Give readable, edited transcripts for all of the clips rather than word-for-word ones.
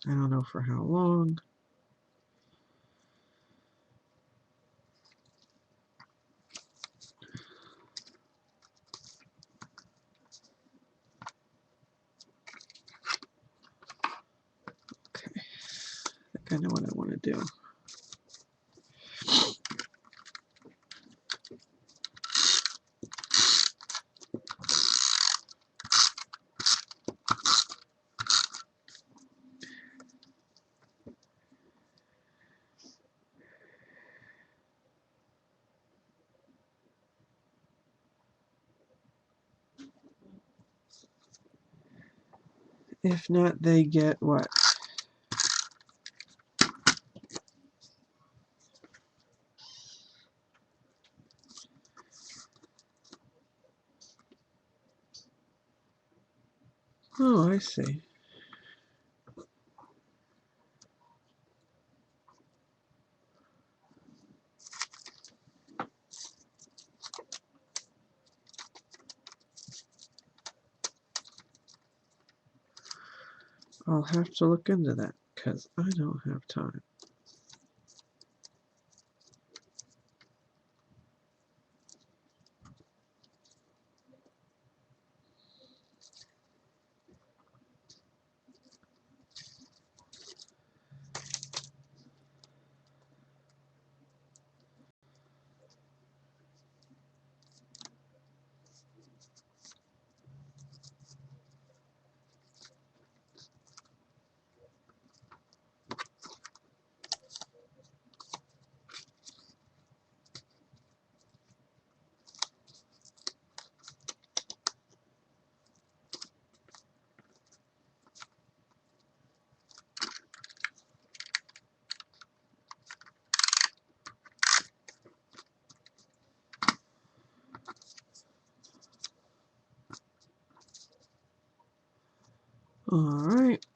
I don't know for how long. Okay, I think I know what I want to do. If not, they get what? Oh, I see. I'll have to look into that because I don't have time. All right.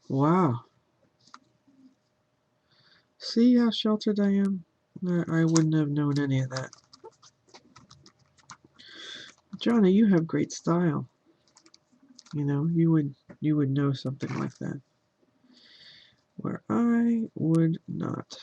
Wow. See how sheltered I am? I wouldn't have known any of that. Johnny, you have great style. You know, you would know something like that. Where I would not.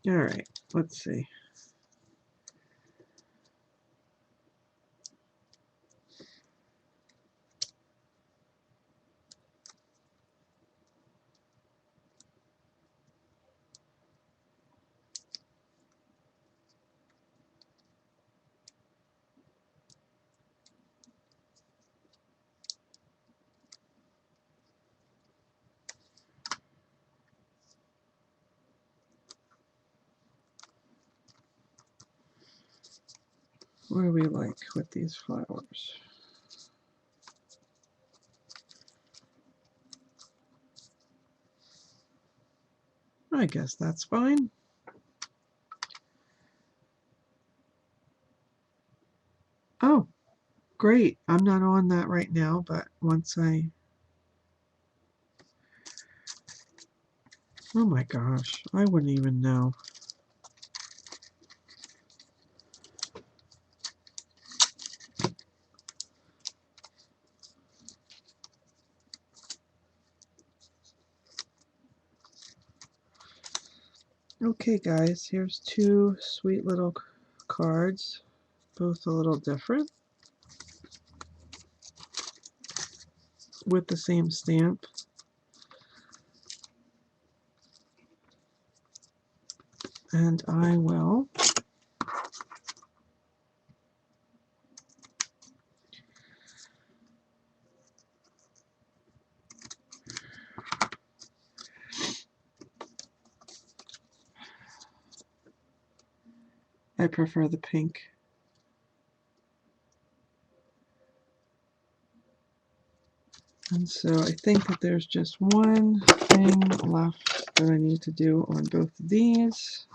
All right, let's see. What do we like with these flowers? I guess that's fine. Oh, great. I'm not on that right now, but once I... Oh my gosh, I wouldn't even know. Okay, guys, here's two sweet little cards, both a little different, with the same stamp. And I will I prefer the pink. And so I think that there's just one thing left that I need to do on both of these.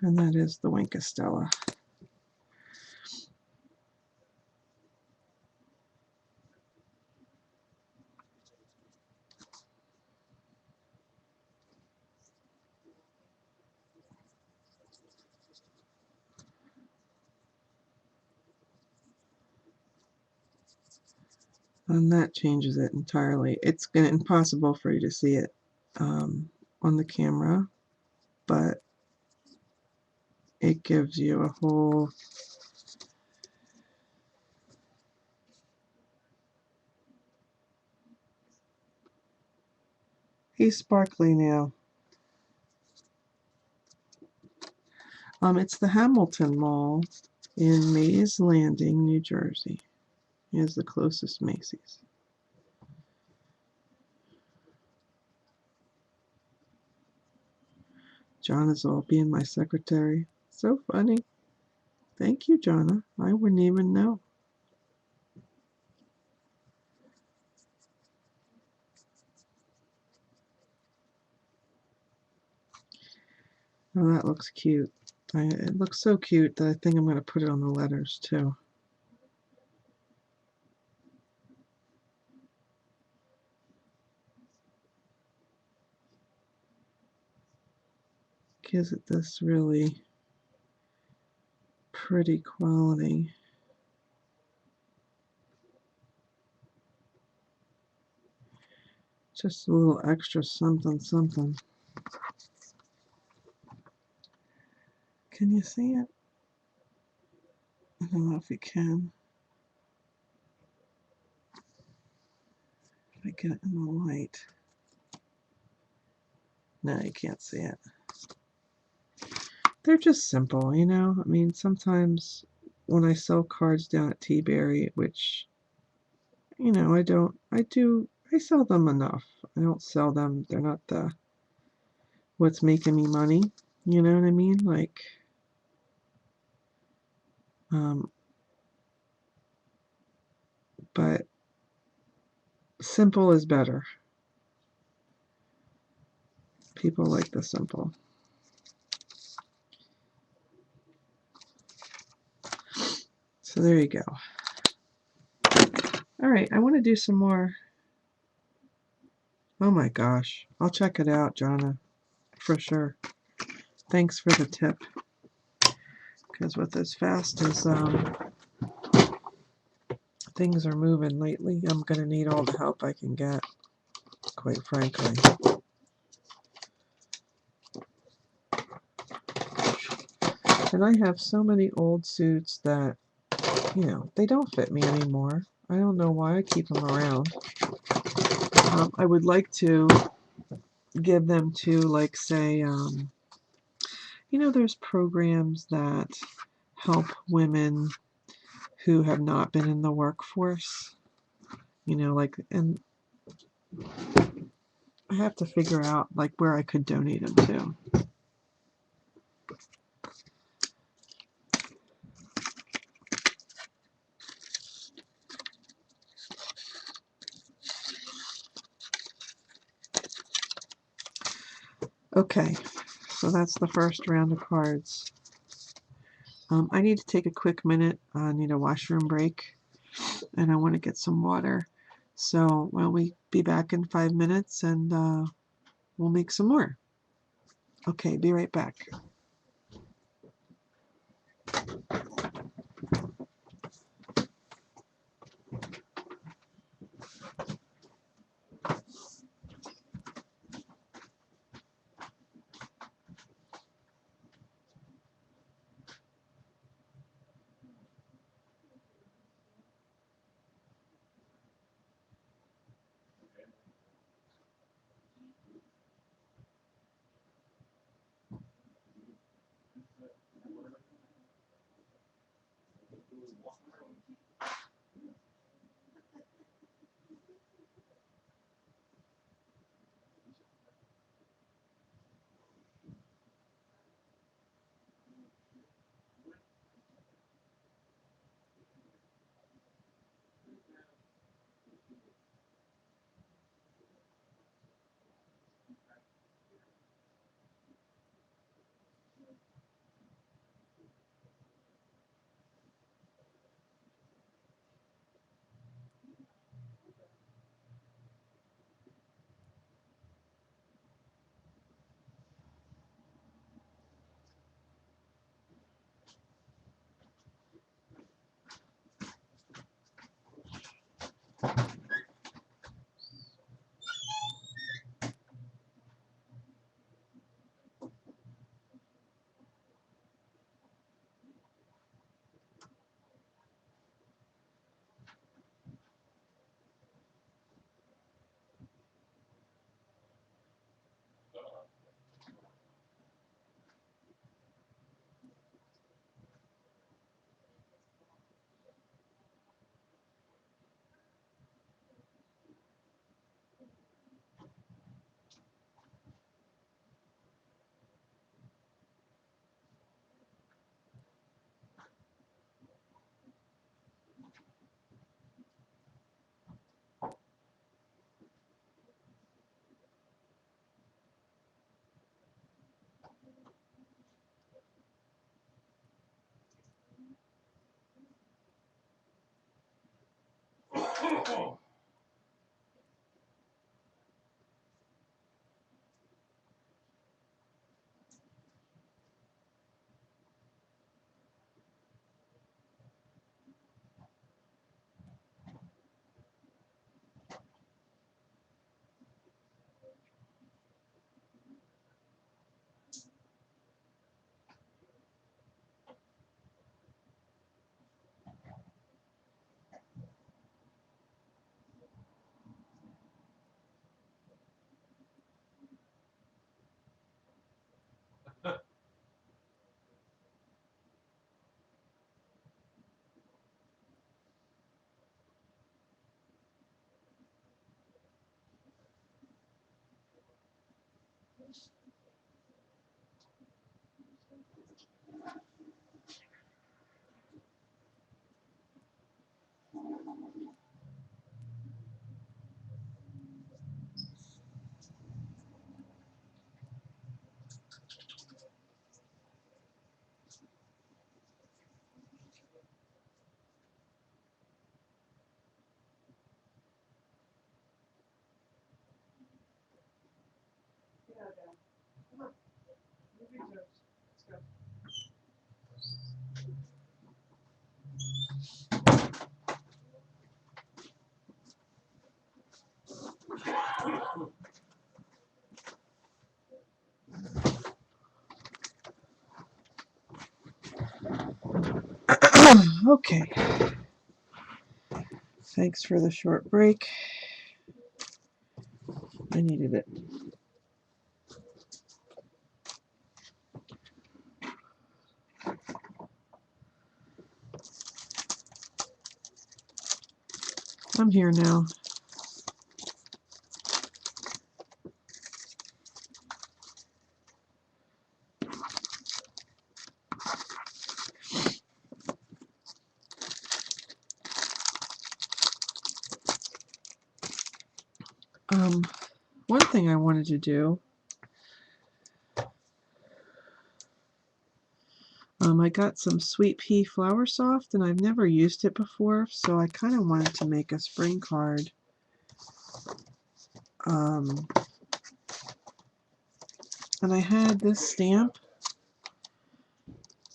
And that is the Wink of Stella. And that changes it entirely. It's impossible for you to see it on the camera, but it gives you a whole he's sparkly now. It's the Hamilton Mall in Mays Landing, New Jersey. Is the closest Macy's. Jonna's all being my secretary. So funny. Thank you, Jonna. I wouldn't even know. Oh, that looks cute. It looks so cute that I think I'm going to put it on the letters too. Gives it this really pretty quality. Just a little extra something something. Can you see it? I don't know if you can. If I get it in the light. No, you can't see it. They're just simple, you know? I mean, sometimes when I sell cards down at T-Berry, which, you know, I sell them enough. I don't sell them, they're not what's making me money, you know what I mean? Like, but simple is better. People like the simple. So there you go. All right, I want to do some more. Oh my gosh. I'll check it out, Jonna, for sure. Thanks for the tip. Because with as fast as things are moving lately, I'm going to need all the help I can get, quite frankly. And I have so many old suits that, you know, they don't fit me anymore. I don't know why I keep them around. I would like to give them to, like, say, you know, there's programs that help women who have not been in the workforce. You know, like, and I have to figure out, like, where I could donate them to. Okay, so that's the first round of cards. I need to take a quick minute. I need a washroom break, and I want to get some water. So why don't we be back in 5 minutes, and we'll make some more. Okay, be right back. Okay. Thanks for the short break. I needed it. I'm here now. One thing I wanted to do, I got some Sweet Pea Flower Soft and I've never used it before, so I kind of wanted to make a spring card. And I had this stamp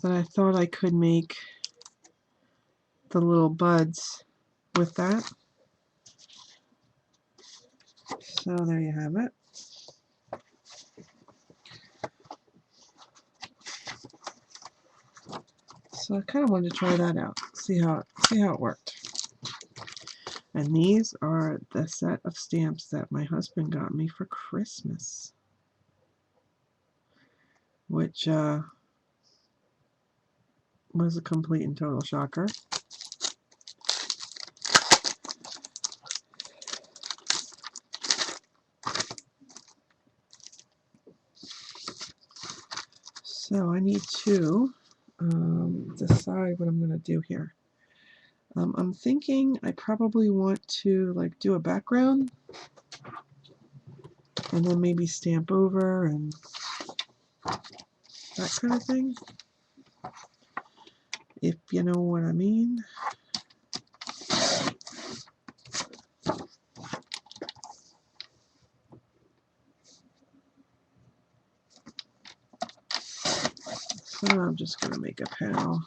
that I thought I could make the little buds with that. So there you have it. So I kind of wanted to try that out, see how it worked. And these are the set of stamps that my husband got me for Christmas, which was a complete and total shocker. So I need to decide what I'm going to do here. I'm thinking I probably want to like do a background and then maybe stamp over and that kind of thing, if you know what I mean. So I'm just going to make a panel.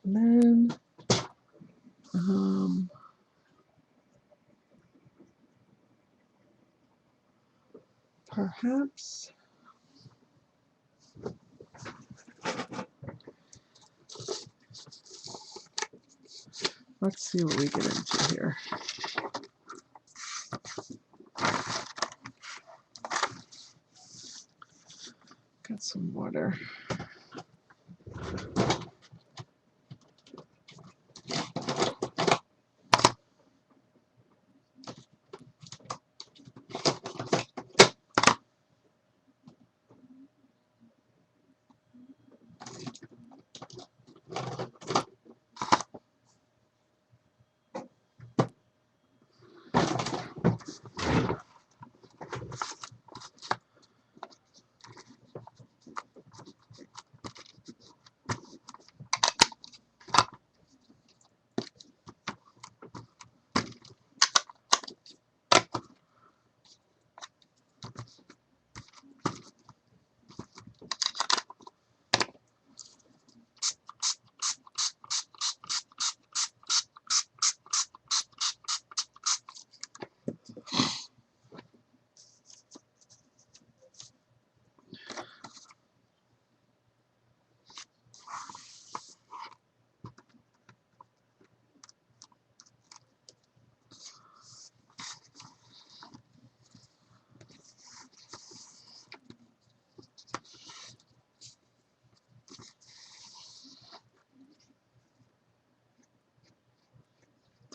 And then perhaps let's see what we get into here. Got some water.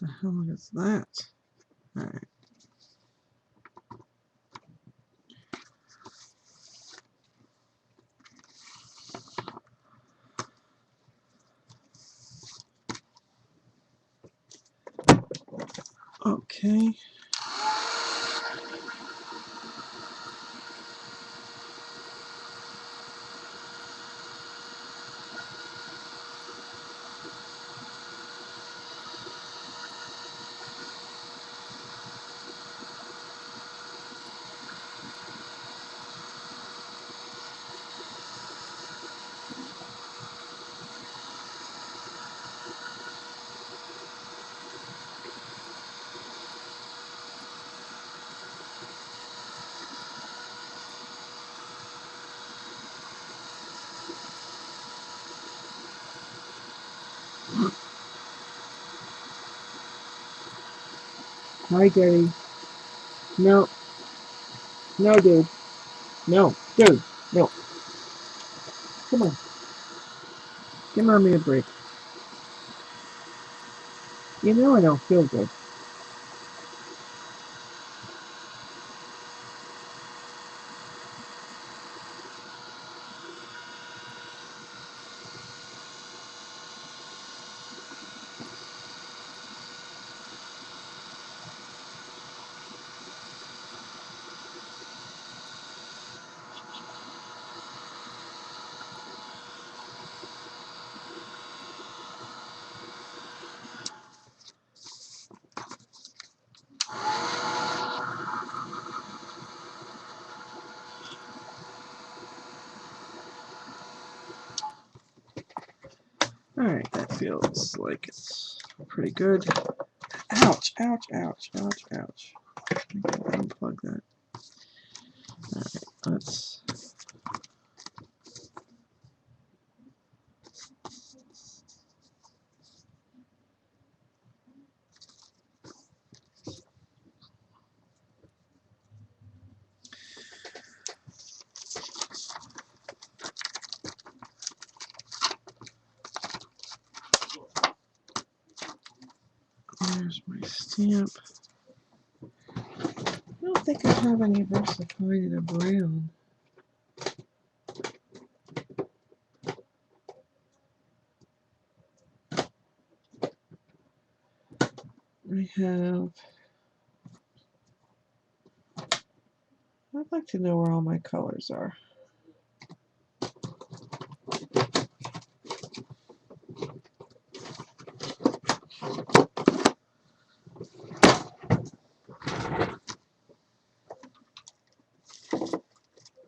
What the hell is that? All right. Okay. Hi, Daddy. No. No, dude. No. Dude. No. Come on. Give Mommy a break. You know I don't feel good. Alright, that feels like it's pretty good. Ouch, ouch, ouch, ouch, ouch. Unplug that. Alright, let's... There's my stamp. I don't think I have any VersaFine brown. I have... I'd like to know where all my colors are.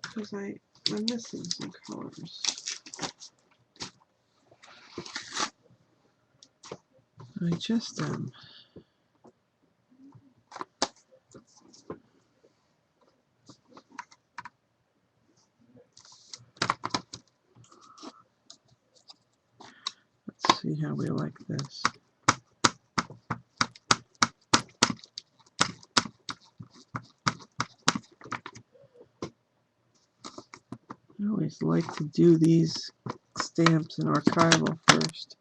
Because I'm missing some colors. I just am. Let's see how we like this. I always like to do these stamps in archival first.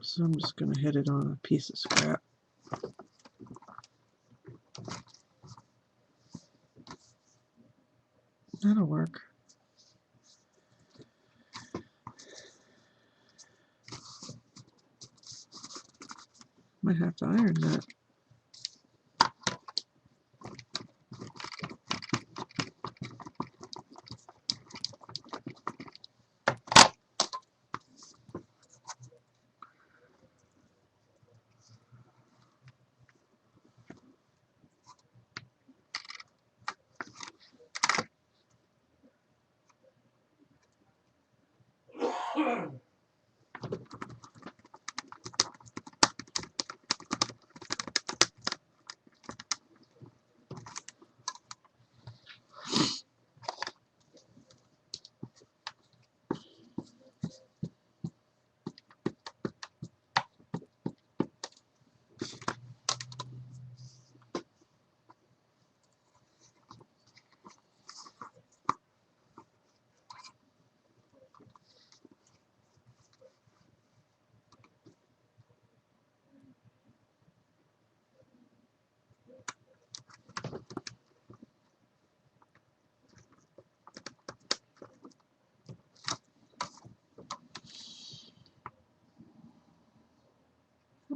So I'm just going to hit it on a piece of scrap. That'll work. Might have to iron that.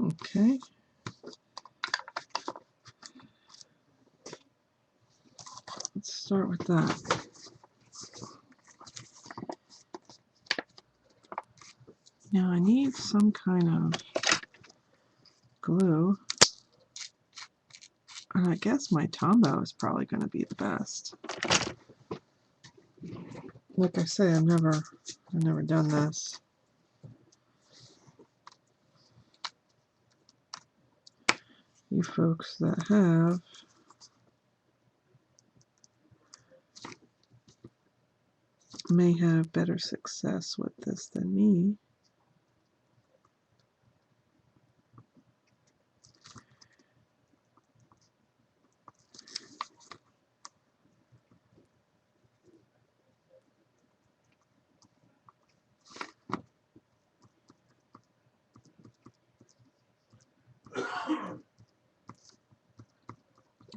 Okay. start with that. Now I need some kind of glue. And I guess my Tombow is probably going to be the best. Like I say, I've never done this. You folks that have may have better success with this than me.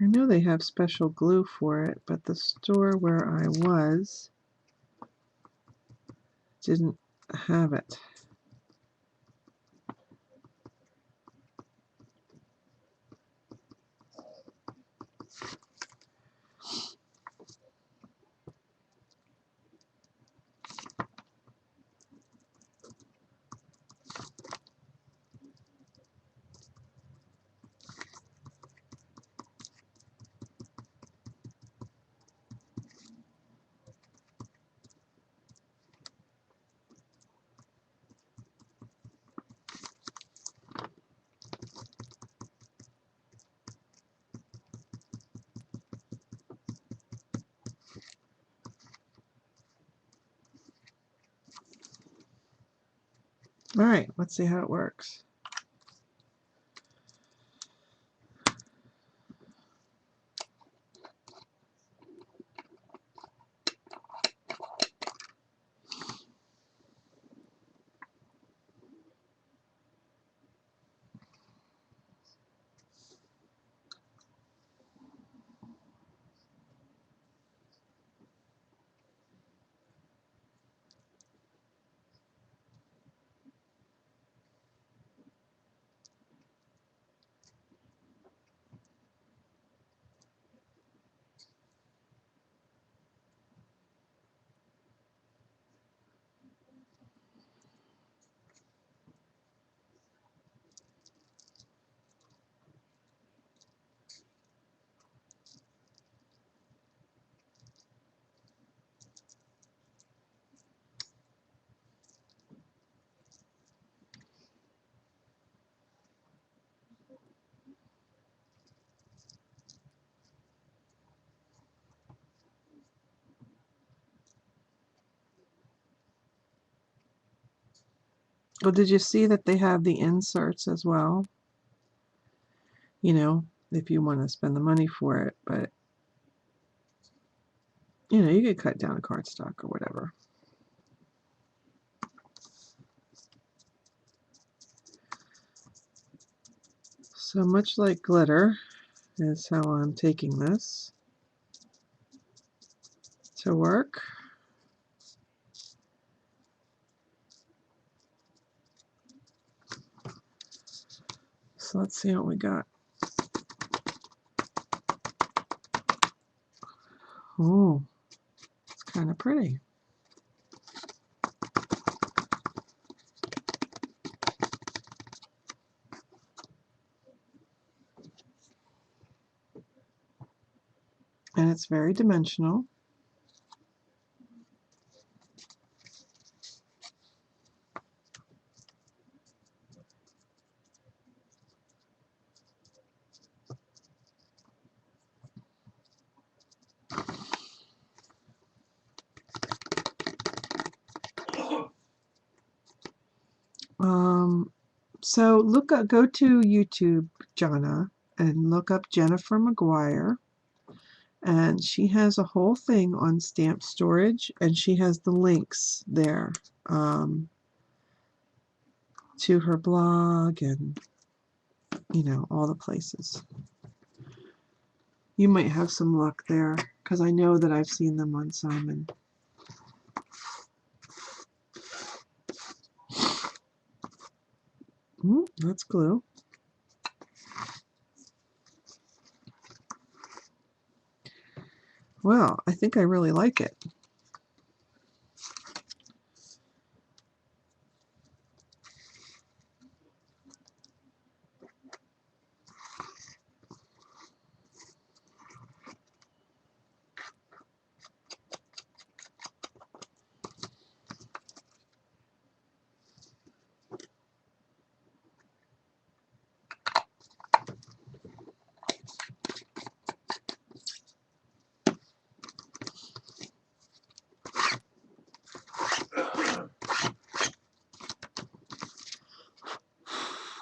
I know they have special glue for it, but the store where I was didn't have it. All right, let's see how it works. Well, did you see that they have the inserts as well? You know, if you want to spend the money for it, but you know, you could cut down a cardstock or whatever. So much like glitter is how I'm taking this to work. So let's see what we got. Oh, it's kind of pretty. And it's very dimensional. So go to YouTube, Jonna, and look up Jennifer McGuire, and she has a whole thing on stamp storage, and she has the links there to her blog and, you know, all the places. You might have some luck there, because I know that I've seen them on Simon. That's glue. Well, I think I really like it.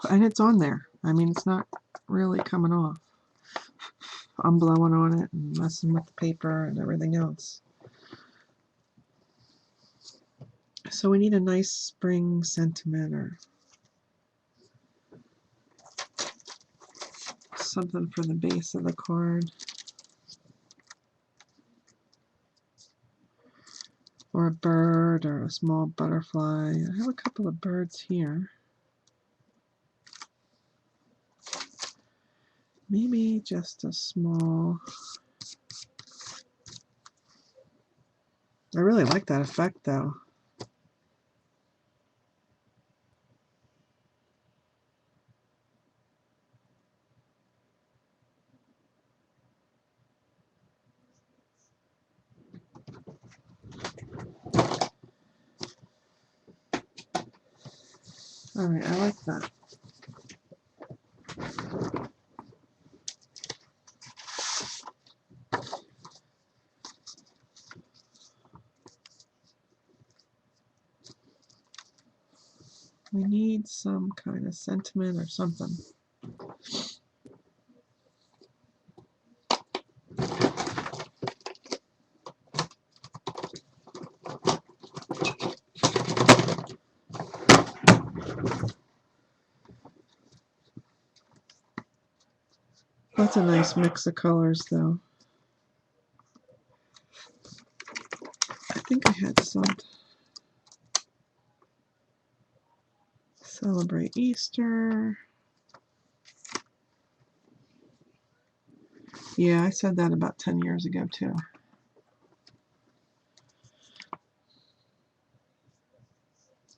And it's on there. I mean, it's not really coming off. I'm blowing on it and messing with the paper and everything else. So we need a nice spring sentiment or something for the base of the card. Or a bird or a small butterfly. I have a couple of birds here. Maybe just a small... I really like that effect though. Alright, I like that. We need some kind of sentiment or something. That's a nice mix of colors though. I think I had some. Celebrate Easter. Yeah, I said that about 10 years ago too.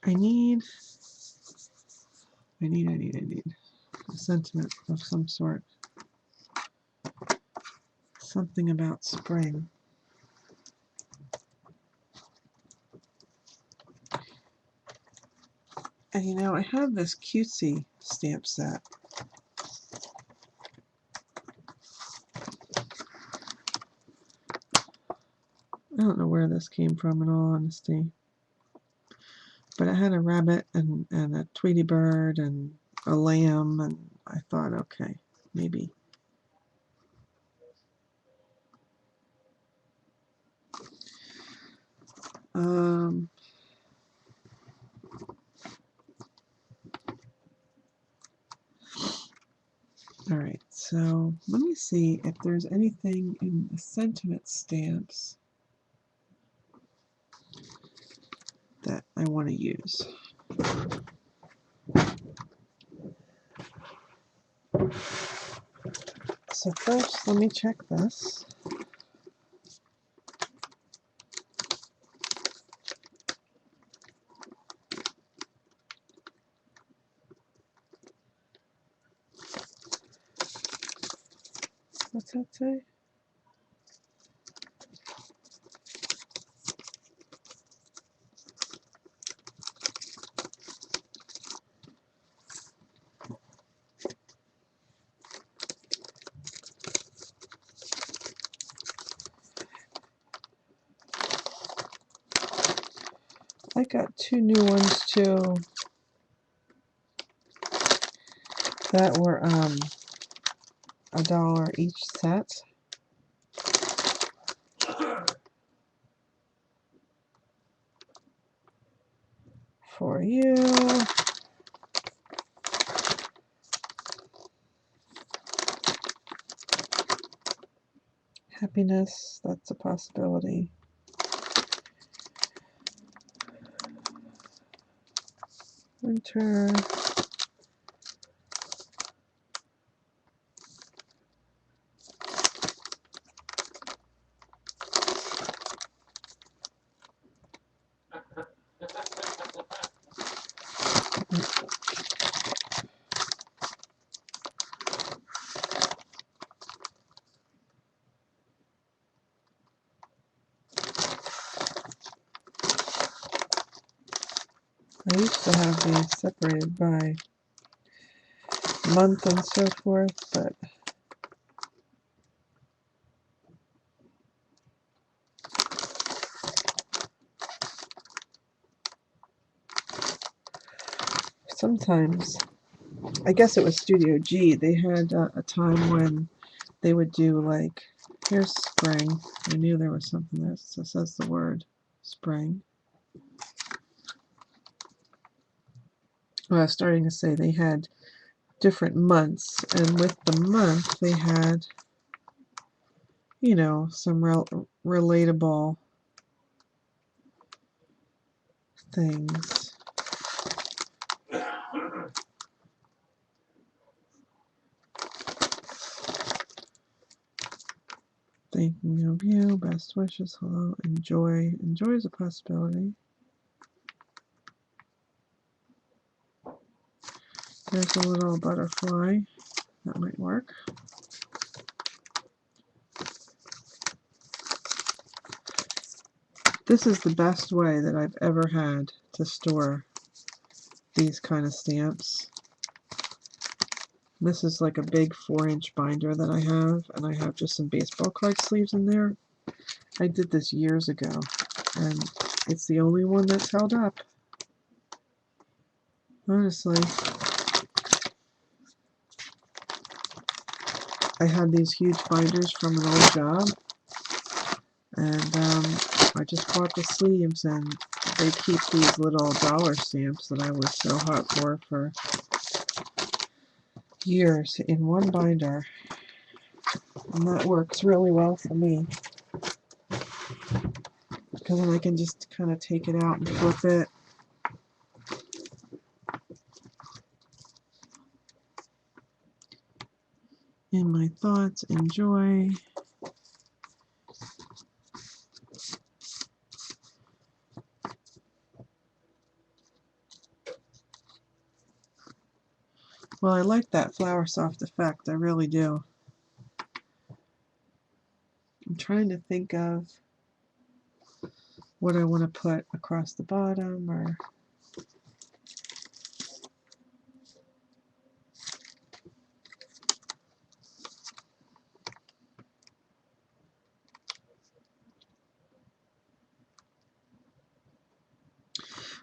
I need a sentiment of some sort. Something about spring. And you know, I have this cutesy stamp set. I don't know where this came from in all honesty. But it had a rabbit and a Tweety bird and a lamb, and I thought, okay, maybe. Alright, so let me see if there's anything in the sentiment stamps that I want to use. So first, let me check this. What's that say? I got two new ones too that were $1 each set. For you. Happiness, that's a possibility. Winter. I used to have these separated by month and so forth, but sometimes, I guess it was Studio G, they had a time when they would do like, here's spring. I knew there was something that says the word spring. Well, I was starting to say they had different months, and with the month they had, you know, some relatable things. Thinking of you, best wishes, hello, enjoy. Enjoy is a possibility. There's a little butterfly. That might work. This is the best way that I've ever had to store these kind of stamps. This is like a big 4-inch binder that I have, and I have just some baseball card sleeves in there. I did this years ago, and it's the only one that's held up. Honestly. I had these huge binders from an old job, and I just bought the sleeves, and they keep these little dollar stamps that I was so hot for years in one binder, and that works really well for me, because then I can just kind of take it out and flip it. In my thoughts, enjoy. Well, I like that Flower Soft effect, I really do. I'm trying to think of what I want to put across the bottom, or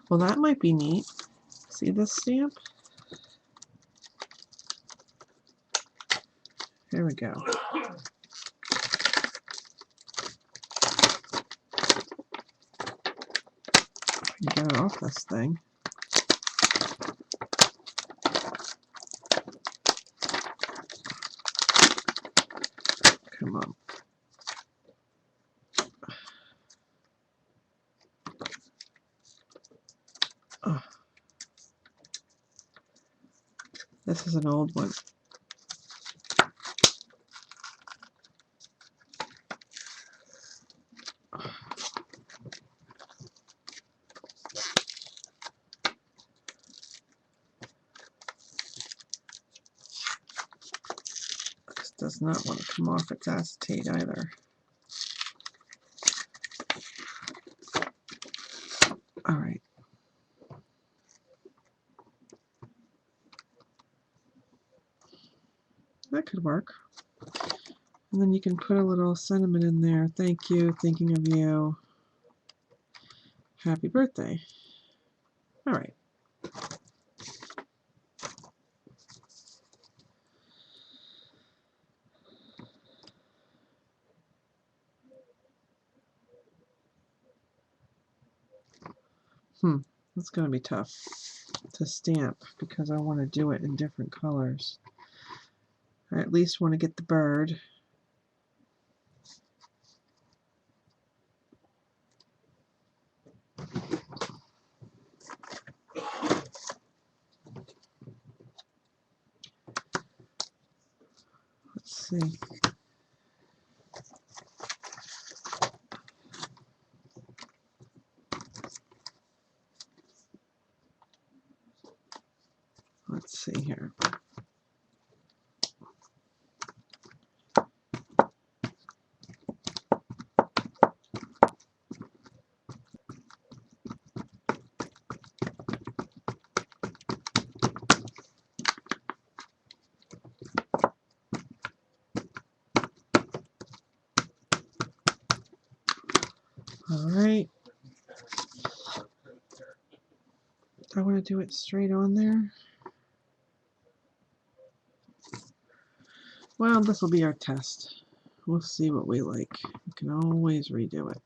well, that might be neat. See this stamp? Here we go. Get it off this thing. Come on. Oh, this is an old one. This does not want to come off its acetate either. All right. That could work. And then you can put a little sentiment in there. Thank you, thinking of you. Happy birthday. All right. That's going to be tough to stamp because I want to do it in different colors. I at least want to get the bird. Let's see. Let's see here. All right. I want to do it straight on there. Well, this will be our test. We'll see what we like. We can always redo it.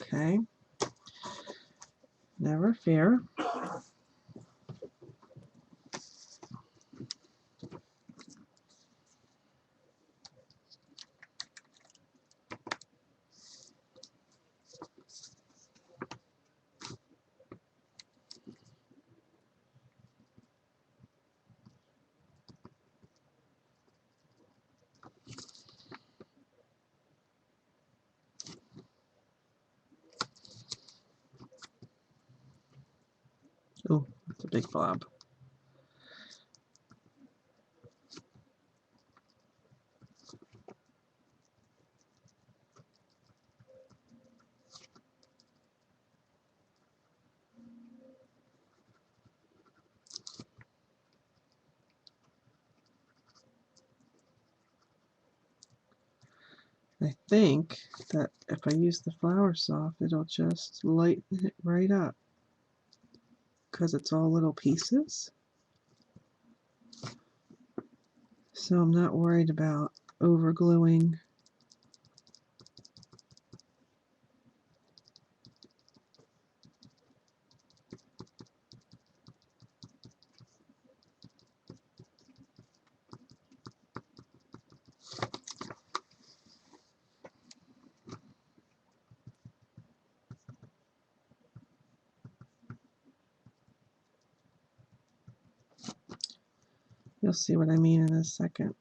Okay. Never fear. Oh, that's a big blob. I think that if I use the flour soft, it'll just lighten it right up because it's all little pieces. So I'm not worried about over gluing. You'll see what I mean in a second.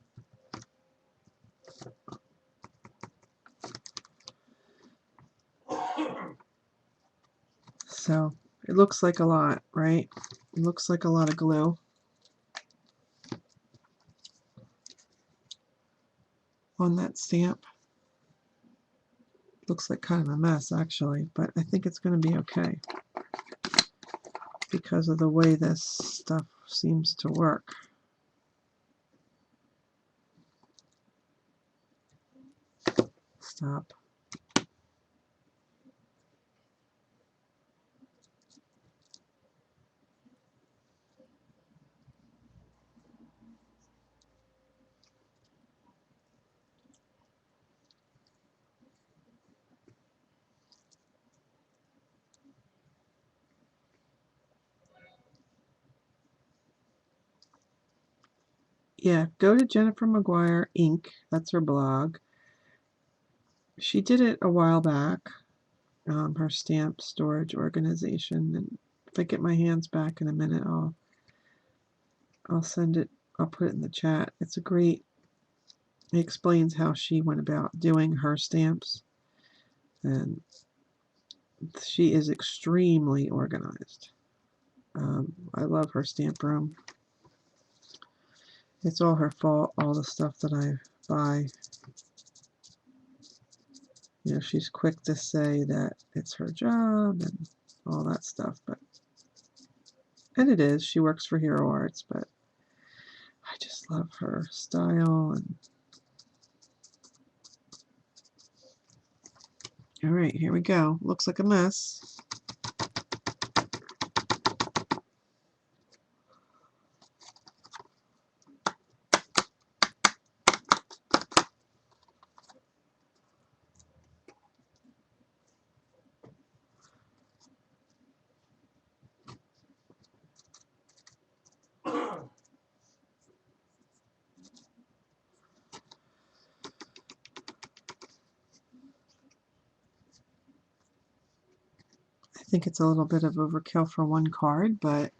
So it looks like a lot, right? It looks like a lot of glue on that stamp. Looks like kind of a mess actually, but I think it's going to be okay because of the way this stuff seems to work. Stop. Yeah, go to Jennifer McGuire Inc. That's her blog. She did it a while back, her stamp storage organization, and if I get my hands back in a minute, I'll send it. I'll put it in the chat. It's a great. It explains how she went about doing her stamps, and she is extremely organized. I love her stamp room. It's all her fault, all the stuff that I buy. You know, she's quick to say that it's her job and all that stuff, and it is. She works for Hero Arts, but I just love her style. And all right, here we go. Looks like a mess. I think it's a little bit of overkill for one card, but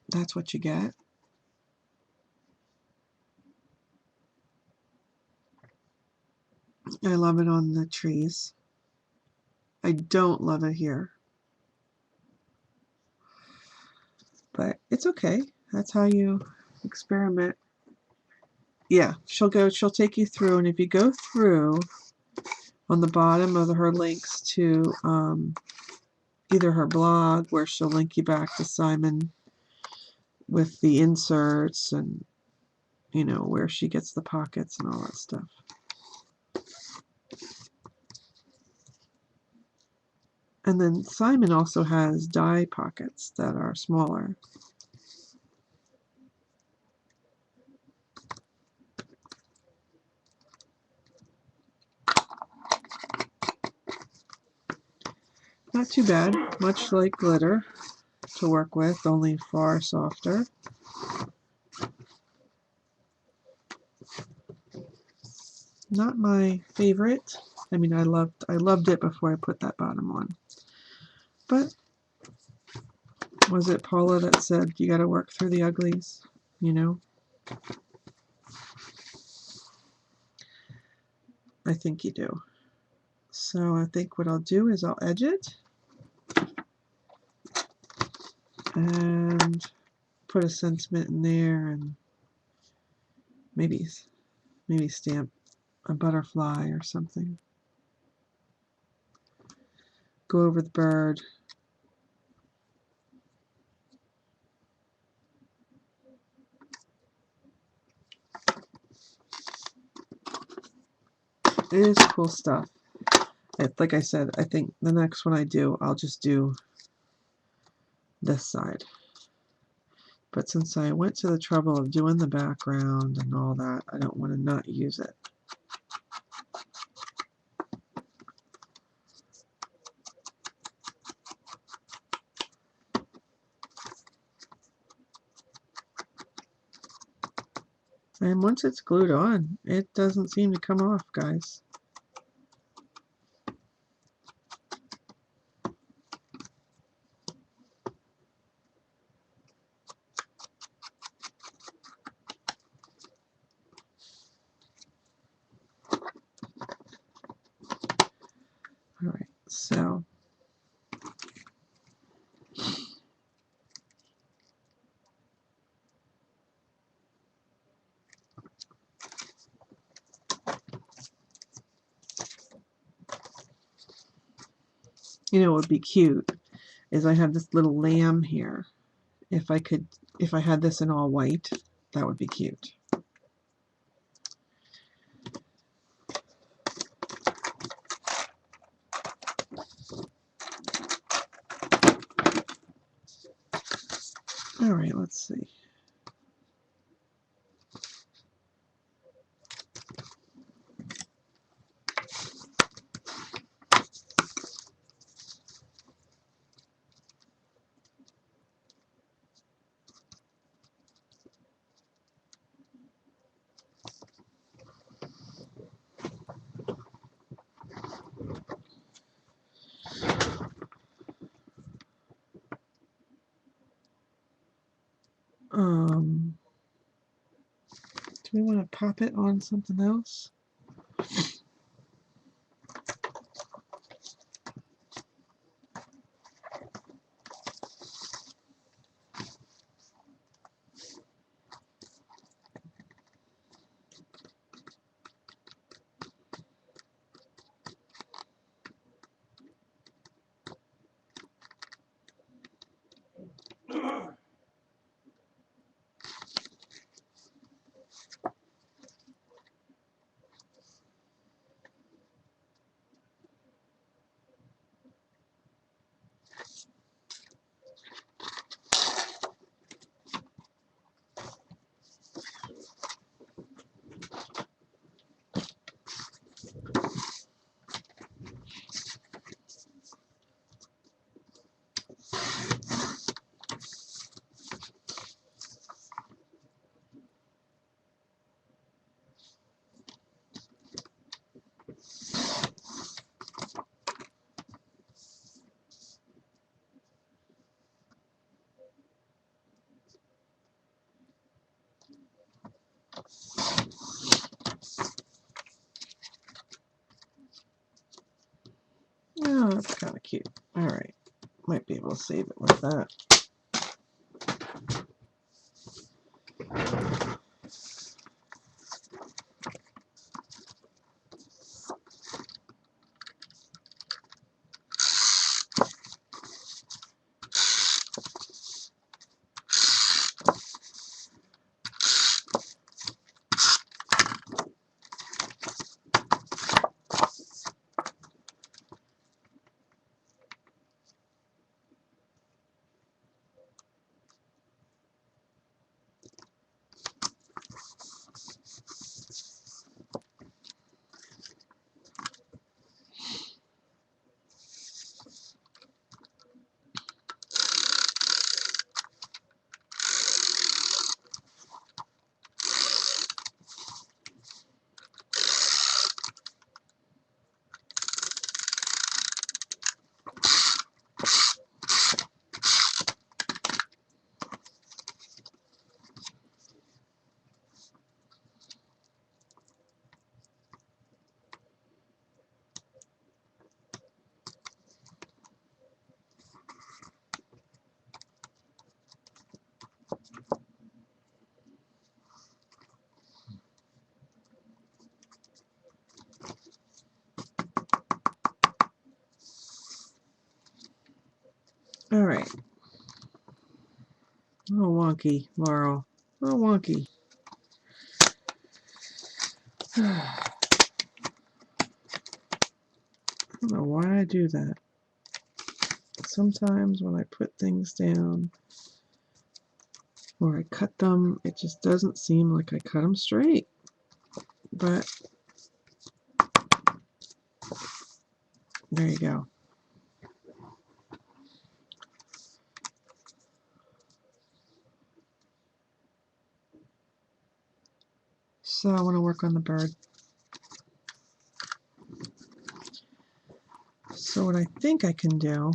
That's what you get. I love it on the trees. I don't love it here. But it's okay. That's how you experiment. Yeah, she'll take you through, and if you go through on the bottom of her links to either her blog, where she'll link you back to Simon with the inserts and, you know, where she gets the pockets and all that stuff. And then Simon also has die pockets that are smaller. Not too bad, much like glitter to work with, only far softer. Not my favorite. I mean, I loved it before I put that bottom on. But was it Paula that said you got to work through the uglies? You know? I think you do. So I think what I'll do is I'll edge it and put a sentiment in there, and maybe stamp a butterfly or something. Go over the bird. It is cool stuff. Like I said, I think the next one I do, I'll just do this side. But since I went to the trouble of doing the background and all that, I don't want to not use it. And once it's glued on, it doesn't seem to come off, guys. All right, so you know what would be cute is I have this little lamb here. If I had this in all white, that would be cute. All right, let's see. Do we want to pop it on something else? Oh, that's kind of cute. All right, might be able to save it with that. All right. A little wonky, Laurel. A little wonky. I don't know why I do that. Sometimes when I put things down or I cut them, it just doesn't seem like I cut them straight. But there you go. So I want to work on the bird. So what I think I can do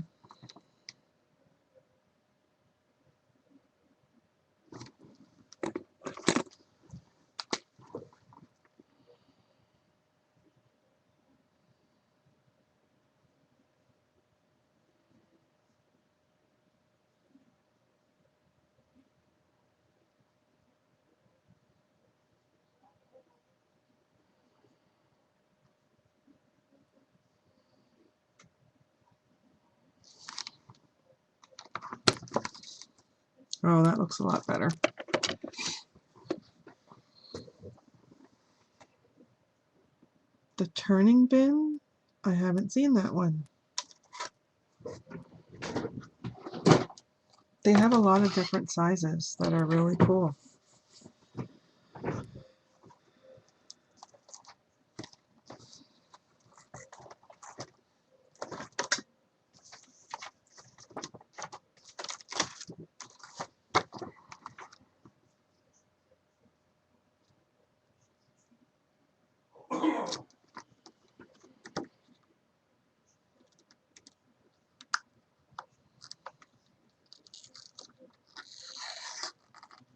oh, that looks a lot better. The turning bin? I haven't seen that one. They have a lot of different sizes that are really cool.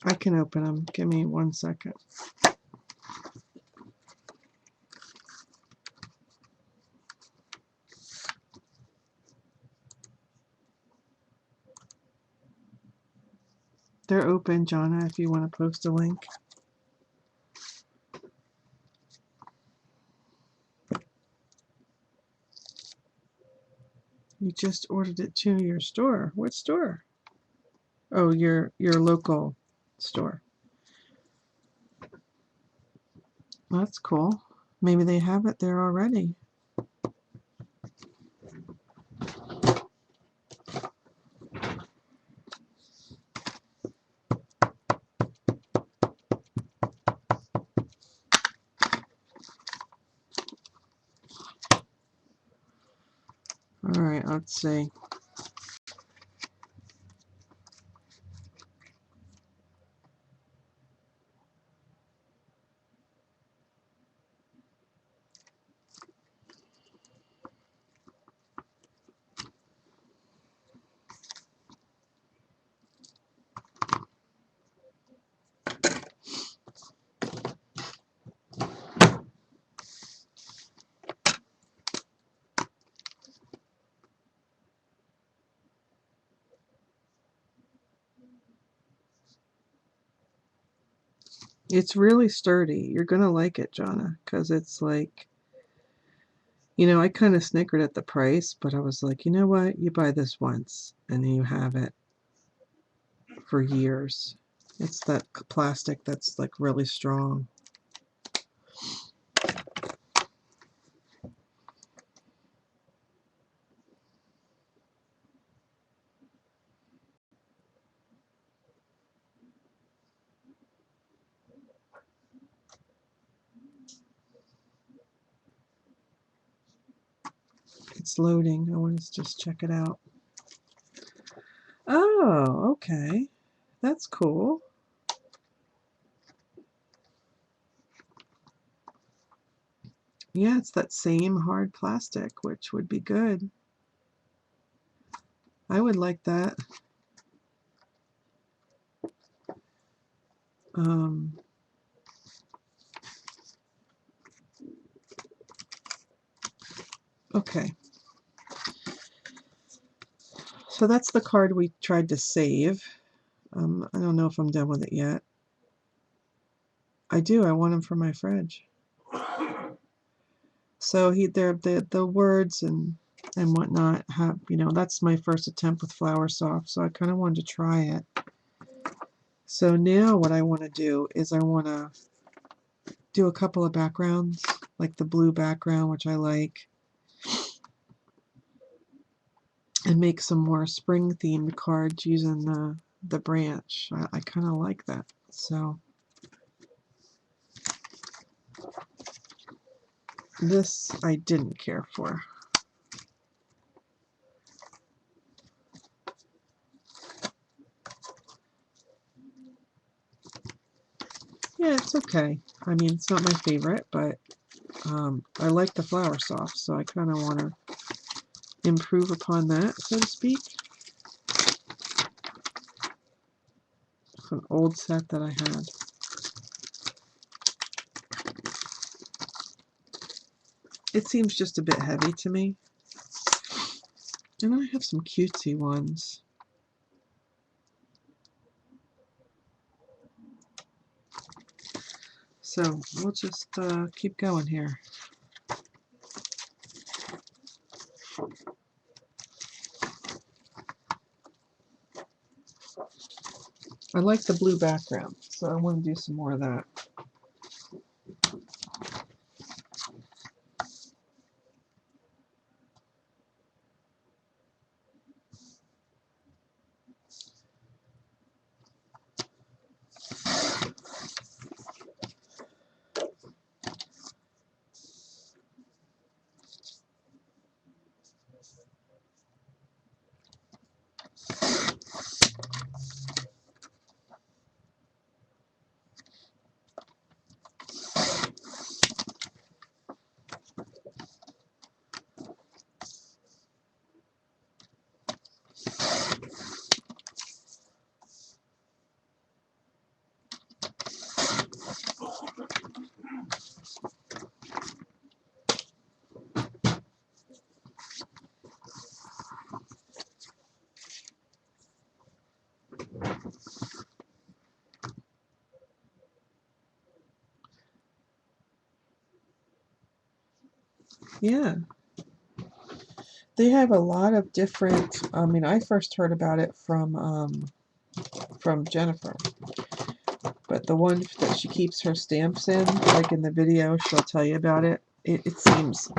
I can open them. Give me 1 second. They're open, Jonna, if you want to post a link. You just ordered it to your store. What store? Oh, your local store. That's cool. Maybe they have it there already. All right, let's see. It's really sturdy. You're gonna like it, Jonna, because it's like, you know, I kind of snickered at the price, but I was like, you know what? You buy this once and then you have it for years. It's that plastic that's like really strong. It's loading. I want to just check it out. Oh, okay. That's cool. Yeah, it's that same hard plastic, which would be good. I would like that. Um, okay. So that's the card we tried to save. I don't know if I'm done with it yet. I do. I want them for my fridge. So the words and whatnot have, you know, that's my first attempt with Flower Soft, so I kind of wanted to try it. So now what I want to do is I want to do a couple of backgrounds, like the blue background, which I like, and make some more spring themed cards using the branch. I kind of like that. So this I didn't care for. Yeah, it's okay. I mean, it's not my favorite, but I like the Flower Soft, so I kind of want to improve upon that, so to speak. It's an old set that I had. It seems just a bit heavy to me. And I have some cutesy ones. So we'll just keep going here. I like the blue background, so I want to do some more of that. Yeah. They have a lot of different, I mean, I first heard about it from Jennifer. But the one that she keeps her stamps in, like in the video, she'll tell you about it. It seems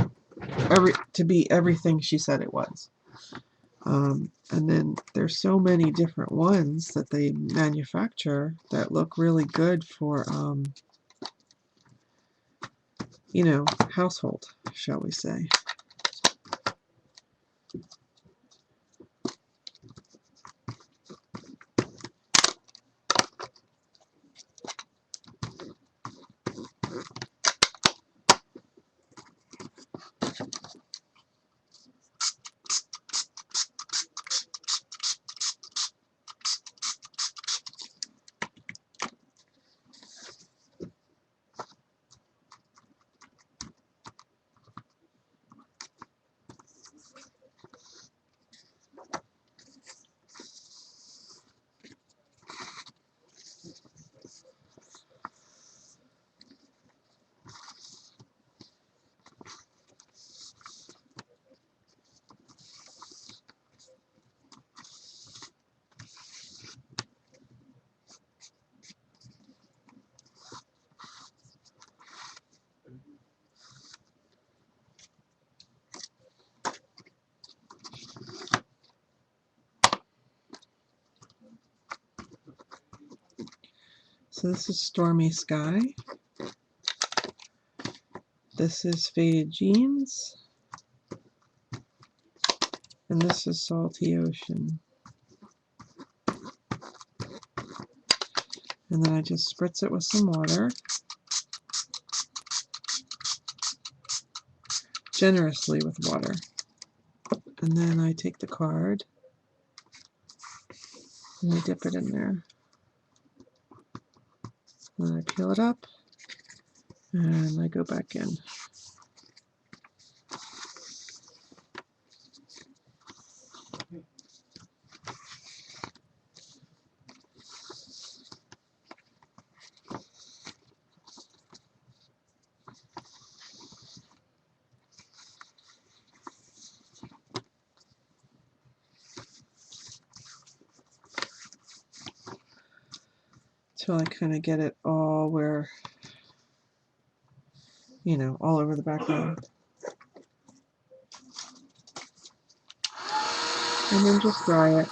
to be everything she said it was. And then there's so many different ones that they manufacture that look really good for, you know, household, shall we say. So this is Stormy Sky. This is Faded Jeans. And this is Salty Ocean. And then I just spritz it with some water. Generously with water. And then I take the card and I dip it in there. And then I peel it up and I go back in. Till I kind of get it all where, you know, all over the background. And then just dry it.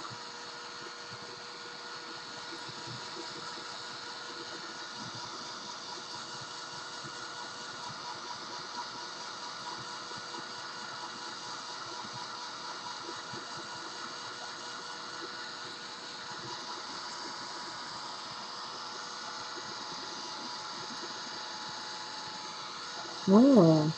Oh.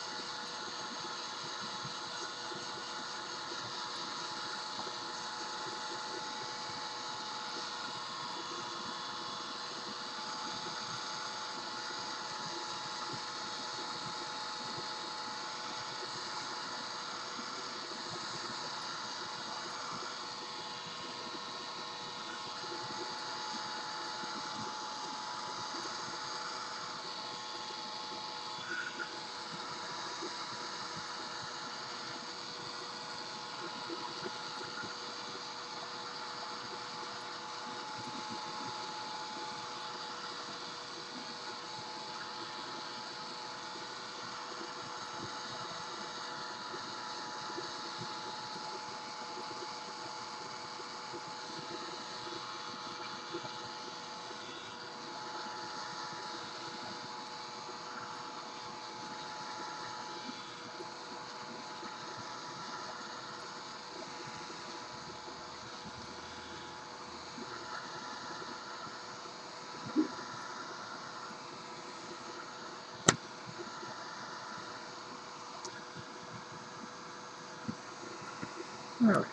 Alright.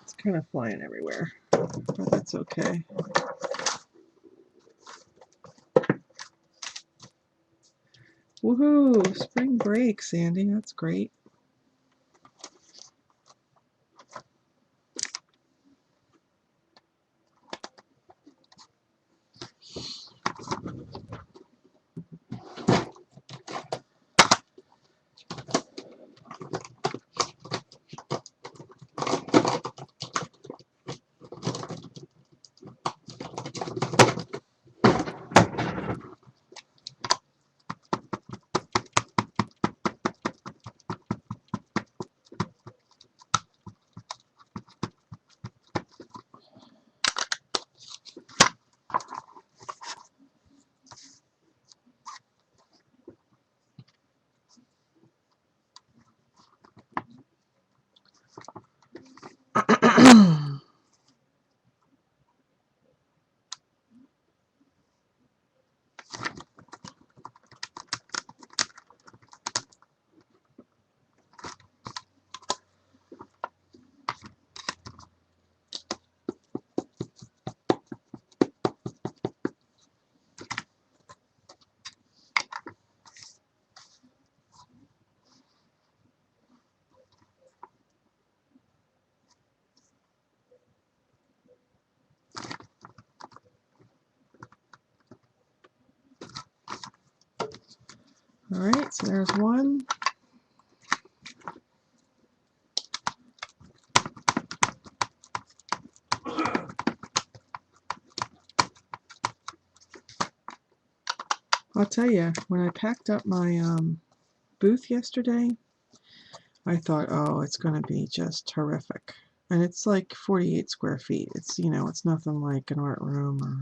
It's kind of flying everywhere, but that's okay. Woohoo! Spring break, Sandy. That's great. Alright, so there's one. I'll tell you, when I packed up my booth yesterday, I thought, oh, it's going to be just terrific. And it's like 48 square feet. It's, you know, it's nothing like an art room or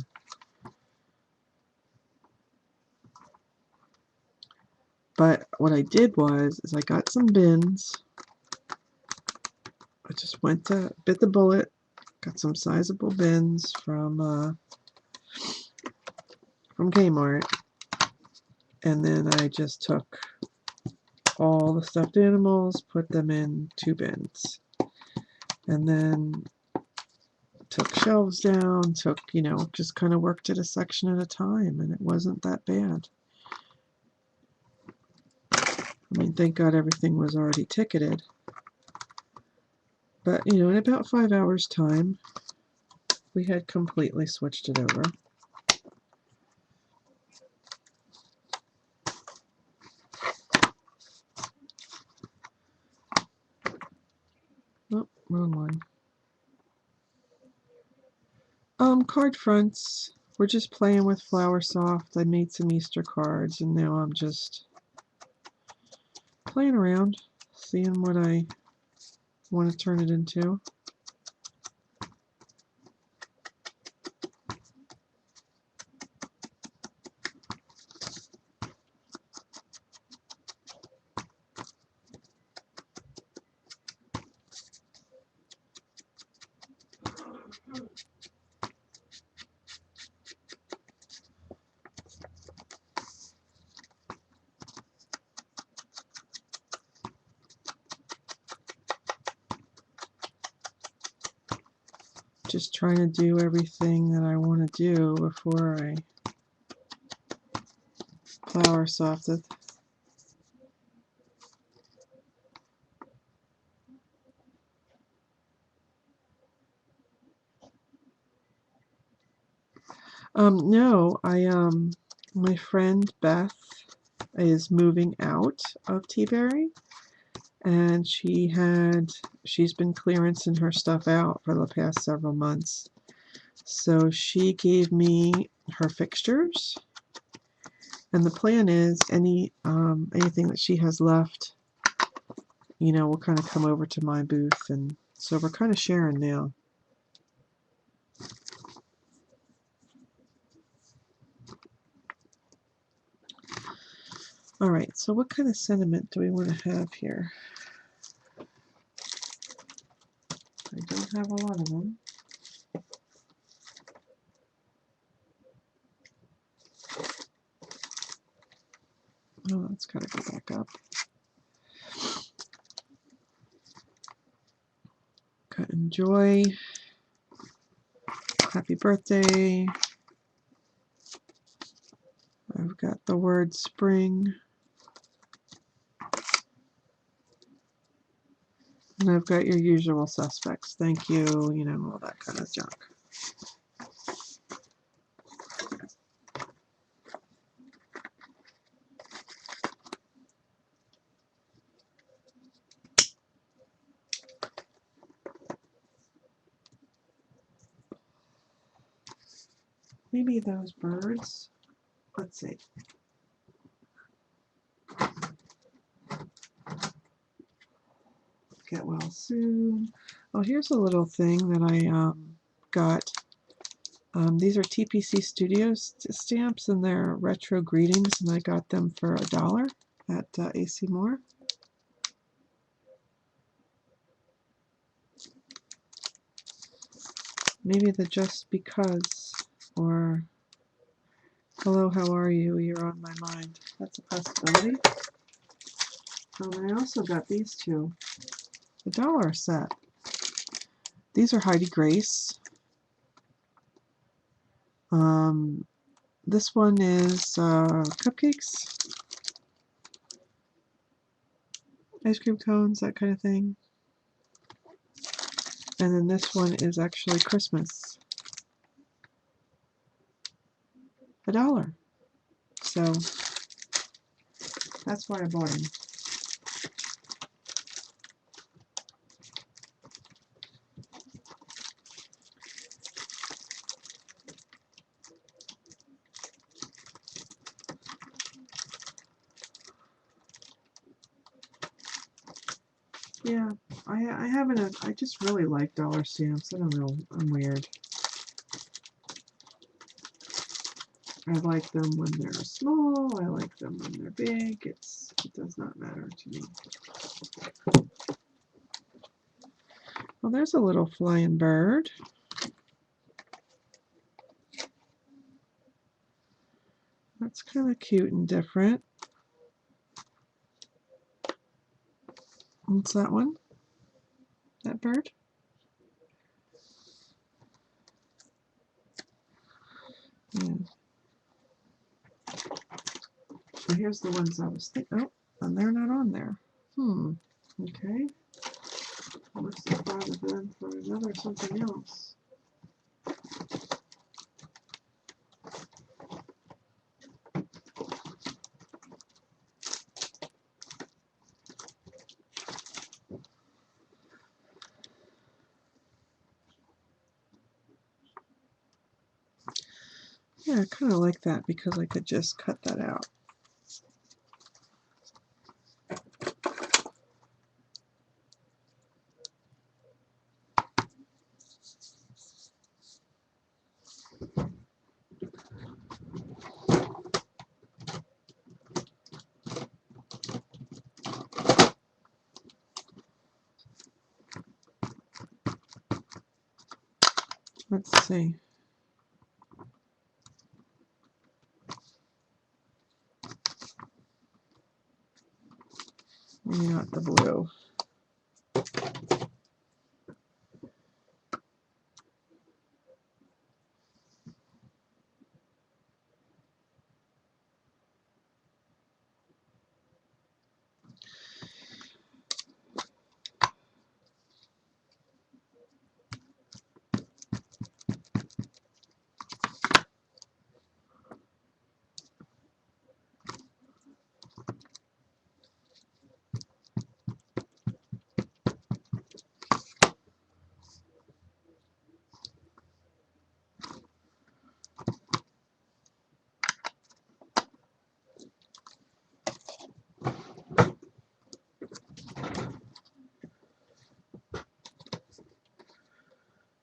But what I did was, I got some bins. I just went to bit the bullet, got some sizable bins from Kmart, and then I just took all the stuffed animals, put them in 2 bins, and then took shelves down, just kind of worked it a section at a time, and it wasn't that bad. I mean, thank God everything was already ticketed. But, in about 5 hours' time, we had completely switched it over. Oh, wrong one. Card fronts. We're just playing with Flowersoft. I made some Easter cards, and now I'm just playing around, seeing what I want to turn it into. Just trying to do everything that I want to do before I Flowersoft it. No, my friend Beth is moving out of Teaberry, and she's been clearancing her stuff out for the past several months. So she gave me her fixtures, and the plan is anything that she has left, will kind of come over to my booth, and so we're kind of sharing now. All right, so what kind of sentiment do we want to have here? I don't have a lot of them. Oh, that's got to go back up. Cut and joy. Happy birthday. I've got the word spring. And I've got your usual suspects. Thank you, all that kind of junk. Maybe those birds. Let's see. Get well soon. Oh, here's a little thing that I got. These are TPC Studios stamps, and they're retro greetings, and I got them for $1 at AC Moore. Maybe the just because, or hello, how are you? You're on my mind. That's a possibility. I also got these two. $1 set. These are Heidi Grace. This one is cupcakes, ice cream cones, that kind of thing. And then this one is actually Christmas. $1. So that's why I bought them. Yeah, I haven't. I just really like dollar stamps. I don't know. I'm weird. I like them when they're small. I like them when they're big. It does not matter to me. Well, there's a little flying bird. That's kind of cute and different. What's that one? That bird? Yeah. So here's the ones I was thinking. Oh, and they're not on there. Okay. I must have thought of them for another something else. Yeah, I kind of like that because I could just cut that out. Let's see. Maybe not the blue.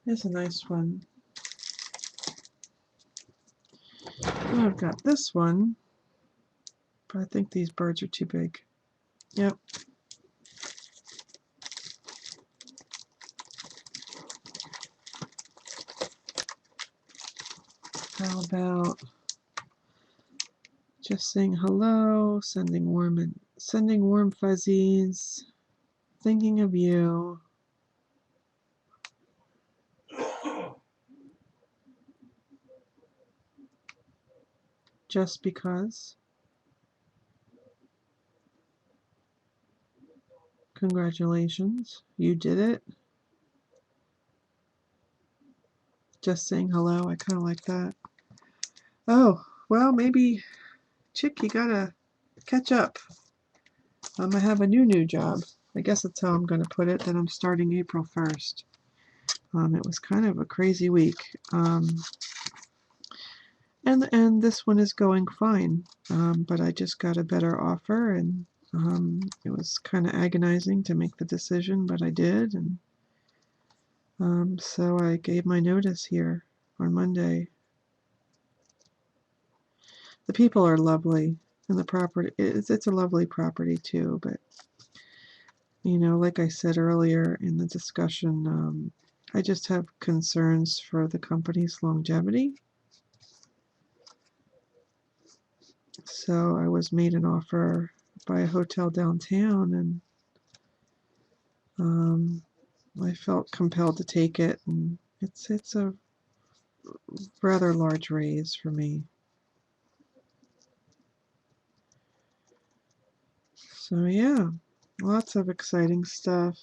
Here's a nice one. Oh, I've got this one, but I think these birds are too big. Yep. How about just saying hello, sending warm fuzzies, thinking of you. Just because. Congratulations, you did it. Just saying hello, I kind of like that. Oh, well, maybe, Chick, you gotta catch up. I have a new job. I guess that's how I'm gonna put it, that I'm starting April 1st. It was kind of a crazy week. And this one is going fine, but I just got a better offer, and it was kind of agonizing to make the decision, but I did, and so I gave my notice here on Monday. The people are lovely, and the property, it's a lovely property too, but you know, like I said earlier in the discussion, I just have concerns for the company's longevity. So I was made an offer by a hotel downtown, and I felt compelled to take it, and it's a rather large raise for me. So yeah, lots of exciting stuff.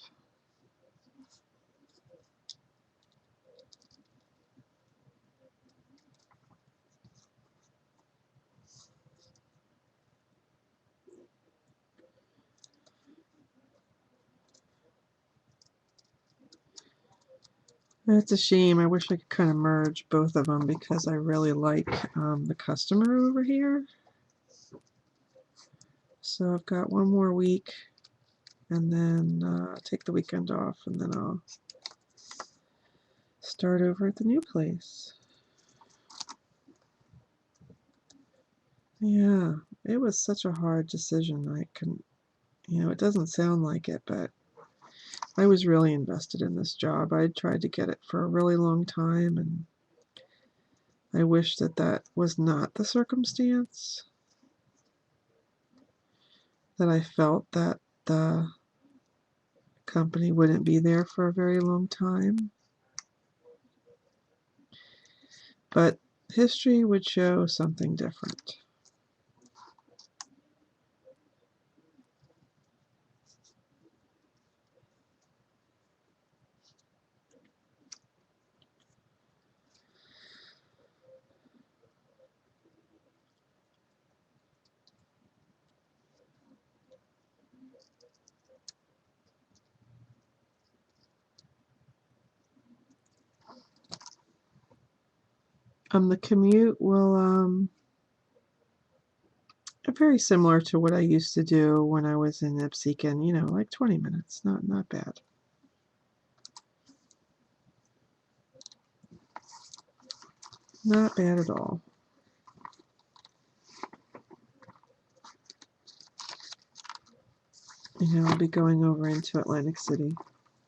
It's a shame. I wish I could kind of merge both of them because I really like the customer over here. So I've got one more week, and then take the weekend off, and then I'll start over at the new place. Yeah, it was such a hard decision. I couldn't, it doesn't sound like it, but I was really invested in this job. I tried to get it for a really long time, and I wish that that was not the circumstance, that I felt that the company wouldn't be there for a very long time. But history would show something different. The commute will very similar to what I used to do when I was in Ipsecon, like 20 minutes. Not bad. Not bad at all. I'll be going over into Atlantic City,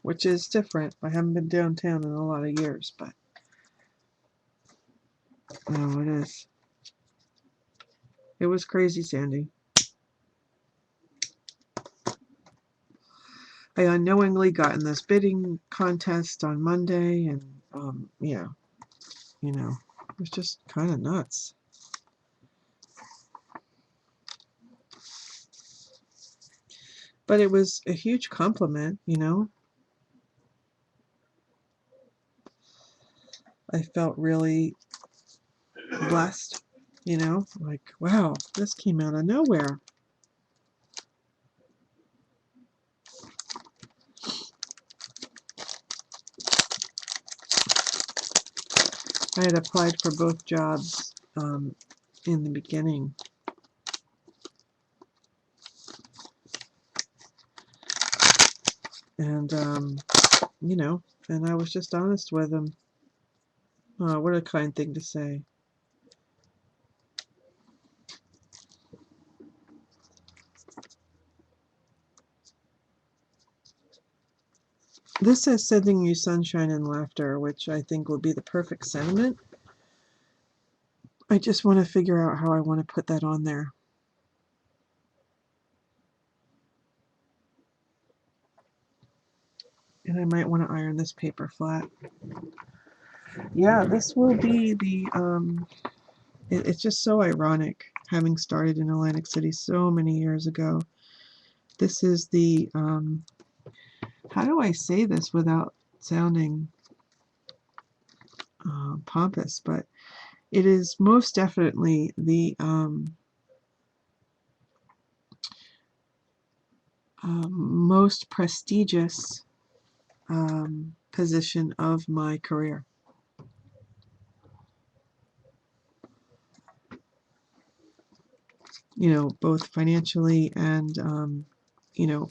which is different. I haven't been downtown in a lot of years, but no, it is. It was crazy, Sandy. I unknowingly got in this bidding contest on Monday, and yeah, it was just kind of nuts. But it was a huge compliment, I felt really blessed, like, wow, this came out of nowhere. I had applied for both jobs in the beginning. And, and I was just honest with him. What a kind thing to say. This says sending you sunshine and laughter, which I think will be the perfect sentiment. I just want to figure out how I want to put that on there. And I might want to iron this paper flat. Yeah, this will be the, it's just so ironic, having started in Atlantic City so many years ago. This is the, how do I say this without sounding pompous, but it is most definitely the most prestigious position of my career. Both financially and,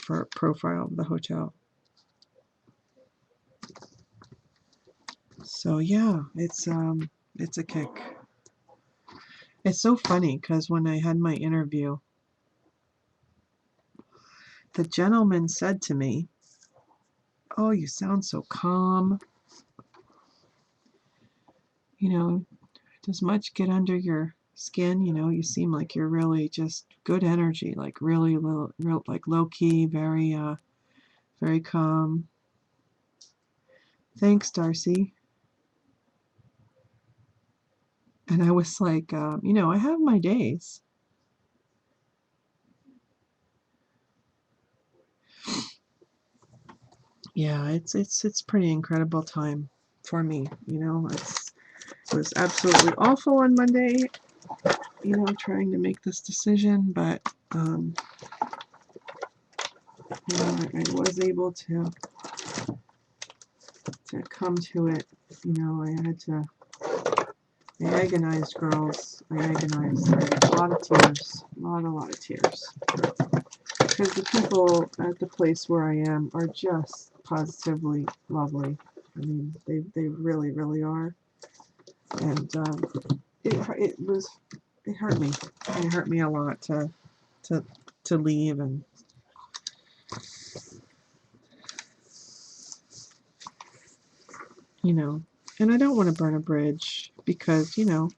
for profile of the hotel. So yeah, it's a kick. It's so funny because when I had my interview, the gentleman said to me, "Oh, you sound so calm. Does much get under your skin? You seem like you're really just good energy, like really real like low key, very very calm." Thanks, Darcy. And I was like, I have my days. Yeah, it's pretty incredible time for me. It was absolutely awful on Monday, trying to make this decision, but I was able to come to it. I had to. I agonized, girls. I agonized. I had a lot of tears. A lot of tears. Because the people at the place where I am are just positively lovely. I mean, they really, really are. And it was it hurt me. It hurt me a lot to to leave, and you know, and I don't want to burn a bridge because, you know,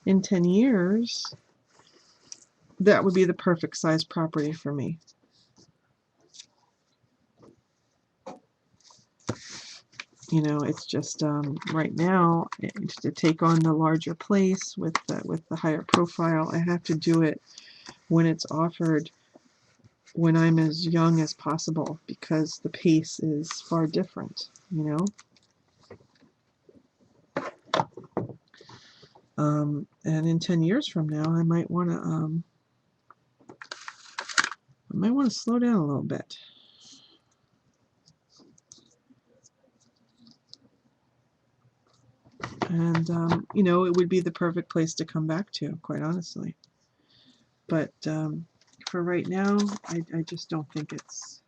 in 10 years that would be the perfect size property for me. You know, it's just right now to take on the larger place with the higher profile, I have to do it when it's offered when I'm as young as possible because the pace is far different, you know. And in 10 years from now, I might want to slow down a little bit. And you know, it would be the perfect place to come back to, quite honestly. But for right now, I just don't think it's,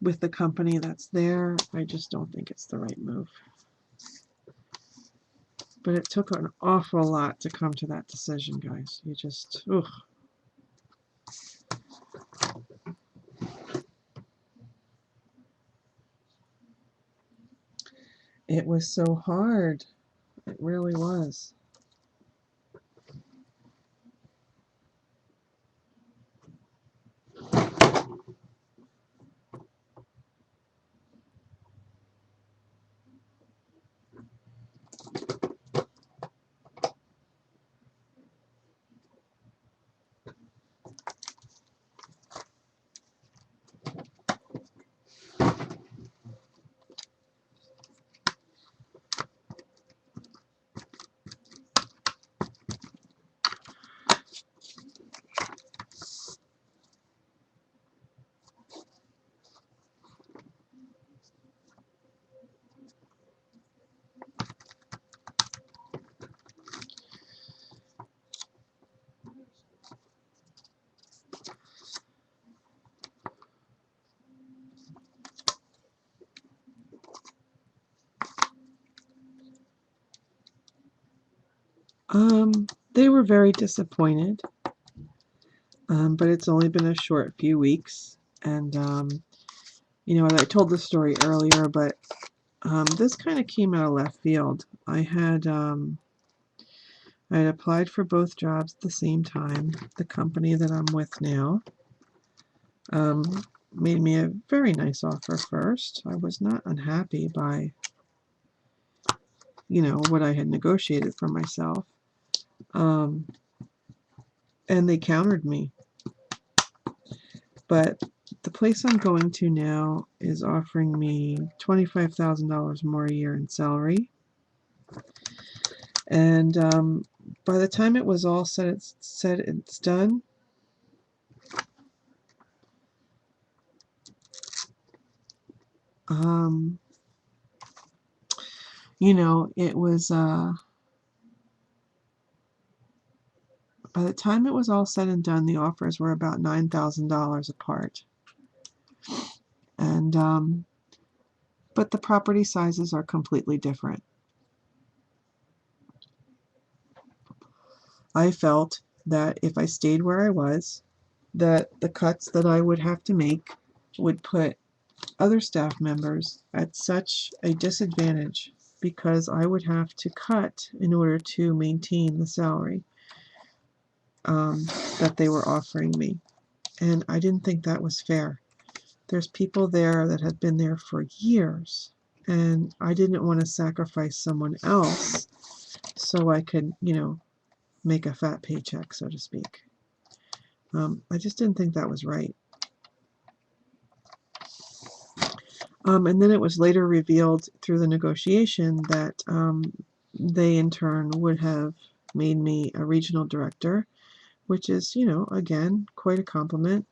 with the company that's there, I just don't think it's the right move. But it took an awful lot to come to that decision, guys. You just, ugh. It was so hard. It really was. They were very disappointed, but it's only been a short few weeks. And, you know, I told this story earlier, but this kind of came out of left field. I had applied for both jobs at the same time. The company that I'm with now made me a very nice offer first. I was not unhappy by, you know, what I had negotiated for myself. And they countered me. But the place I'm going to now is offering me $25,000 more a year in salary. And by the time it was all said it's done, you know, it was by the time it was all said and done, the offers were about $9,000 apart. And but the property sizes are completely different. I felt that if I stayed where I was, that the cuts that I would have to make would put other staff members at such a disadvantage because I would have to cut in order to maintain the salary that they were offering me. And I didn't think that was fair. There's people there that have been there for years, and I didn't want to sacrifice someone else so I could, you know, make a fat paycheck, so to speak. I just didn't think that was right. And then it was later revealed through the negotiation that they in turn would have made me a regional director, which is, you know, again, quite a compliment,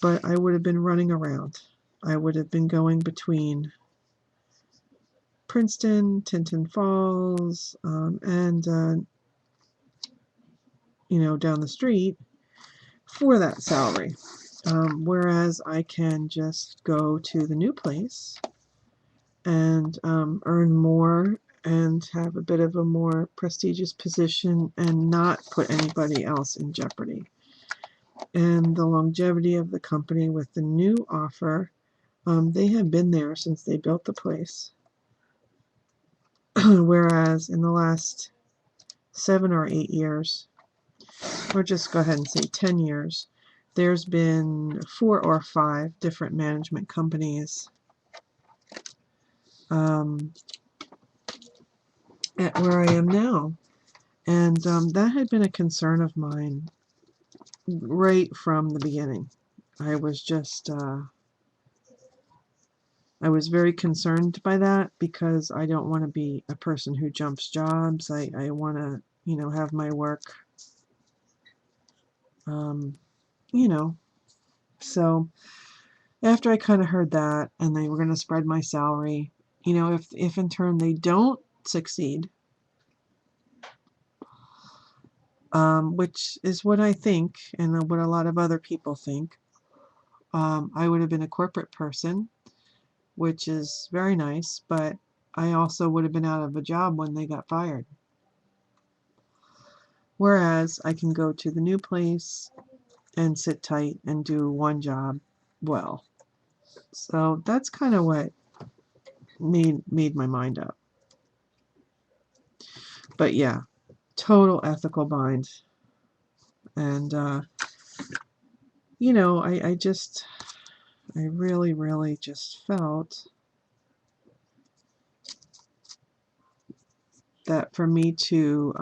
but I would have been running around. I would have been going between Princeton, Tinton Falls, and, you know, down the street for that salary. Whereas I can just go to the new place and earn more and have a bit of a more prestigious position and not put anybody else in jeopardy. And the longevity of the company with the new offer, they have been there since they built the place. Whereas in the last 7 or 8 years, or just go ahead and say 10 years, there's been 4 or 5 different management companies at where I am now. And that had been a concern of mine right from the beginning. I was just, I was very concerned by that because I don't want to be a person who jumps jobs. I want to, have my work, you know. So after I kind of heard that and they were going to spread my salary, if in turn they don't succeed, which is what I think and what a lot of other people think, I would have been a corporate person, which is very nice, but I also would have been out of a job when they got fired. Whereas I can go to the new place and sit tight and do one job well. So that's kind of what made my mind up. But yeah, total ethical bind. And, I really, really just felt that for me to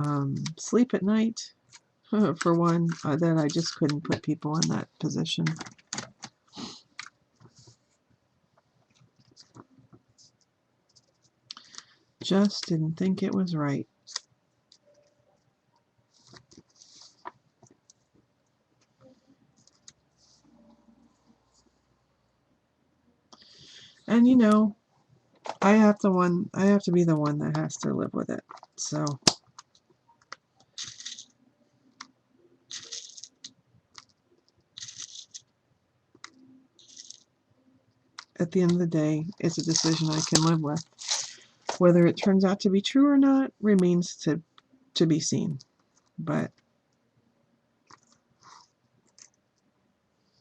sleep at night, for one, that I just couldn't put people in that position. Just didn't think it was right. And I have to be the one that has to live with it. So at the end of the day, it's a decision I can live with. Whether it turns out to be true or not remains to be seen. But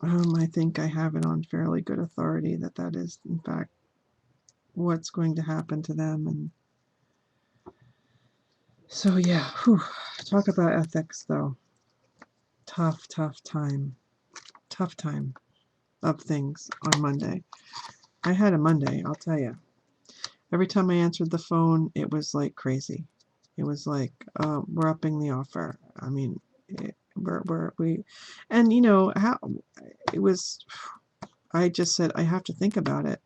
I think I have it on fairly good authority that is, in fact, what's going to happen to them. And so, yeah, talk about ethics, though. Tough time of things on Monday. I had a Monday, I'll tell you. Every time I answered the phone, it was like crazy. It was like, we're upping the offer. I mean, and how it was. I just said I have to think about it.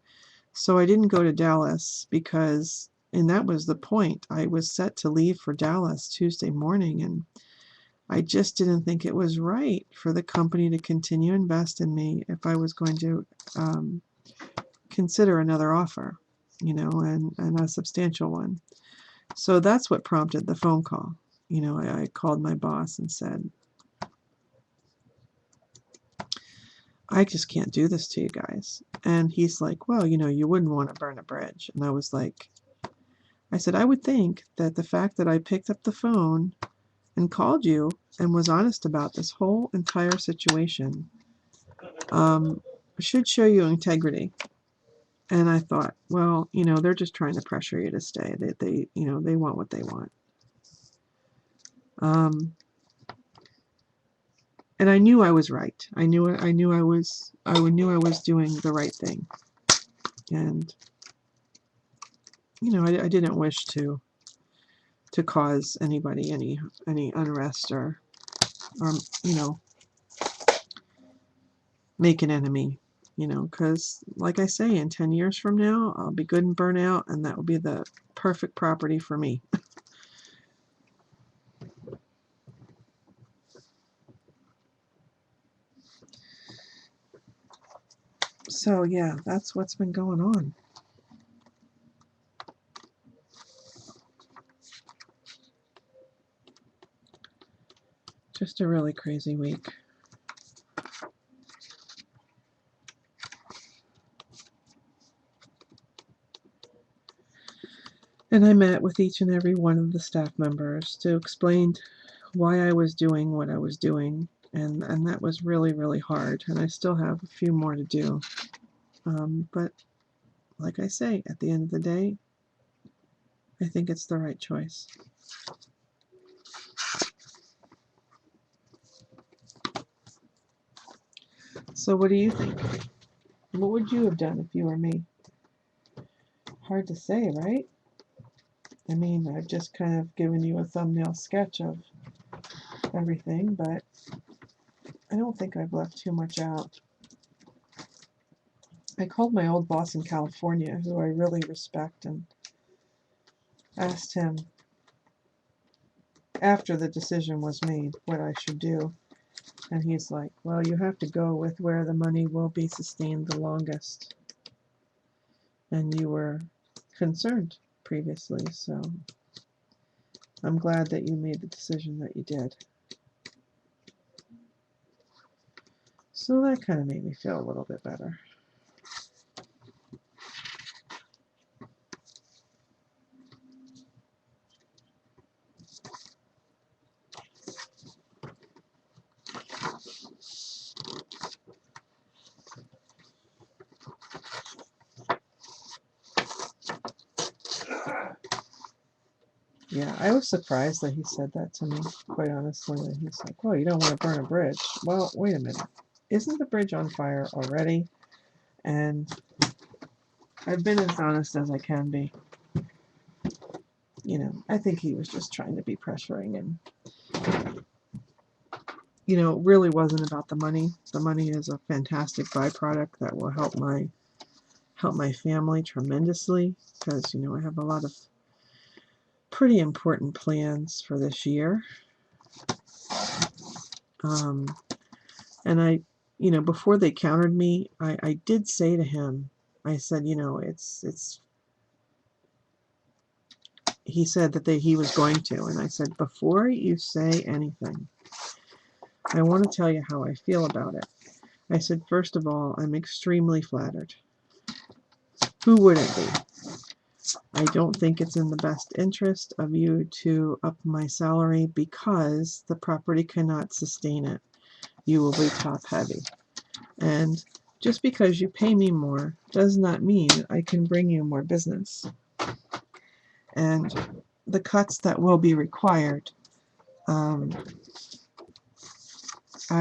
So I didn't go to Dallas and that was the point. I was set to leave for Dallas Tuesday morning, and I just didn't think it was right for the company to continue to invest in me if I was going to consider another offer, and a substantial one. So that's what prompted the phone call. I called my boss and said, I just can't do this to you guys. And he's like, well, you wouldn't want to burn a bridge. And I said, I would think that the fact that I picked up the phone and called you and was honest about this whole entire situation should show you integrity. And I thought, well, they're just trying to pressure you to stay. They want what they want. And I knew I was right. I knew I was doing the right thing. And I didn't wish to cause anybody any unrest or make an enemy, because like I say, in 10 years from now, I'll be good and burn out, and that will be the perfect property for me. So yeah, that's what's been going on. Just a really crazy week. And I met with each and every one of the staff members to explain why I was doing what I was doing, and that was really, really hard, and I still have a few more to do. But like I say, at the end of the day, I think it's the right choice. So what do you think? What would you have done if you were me? Hard to say, right? I mean, I've just kind of given you a thumbnail sketch of everything, but I don't think I've left too much out. I called my old boss in California, who I really respect, and asked him, after the decision was made, what I should do. And he's like, well, you have to go with where the money will be sustained the longest. And you were concerned previously, so I'm glad that you made the decision that you did. So that kind of made me feel a little bit better. Yeah, I was surprised that he said that to me, quite honestly. That he's like, well, you don't want to burn a bridge. Well, wait a minute. Isn't the bridge on fire already? And I've been as honest as I can be. You know, I think he was just trying to be pressuring, and, you know, it really wasn't about the money. The money is a fantastic byproduct that will help my family tremendously, because, you know, I have a lot of pretty important plans for this year. And I, you know, before they countered me, I did say to him, I said, you know, he said that he was going to, and I said, before you say anything, I want to tell you how I feel about it. I said, first of all, I'm extremely flattered. Who wouldn't be? I don't think it's in the best interest of you to up my salary because the property cannot sustain it. You will be top heavy. And just because you pay me more does not mean I can bring you more business. And the cuts that will be required, I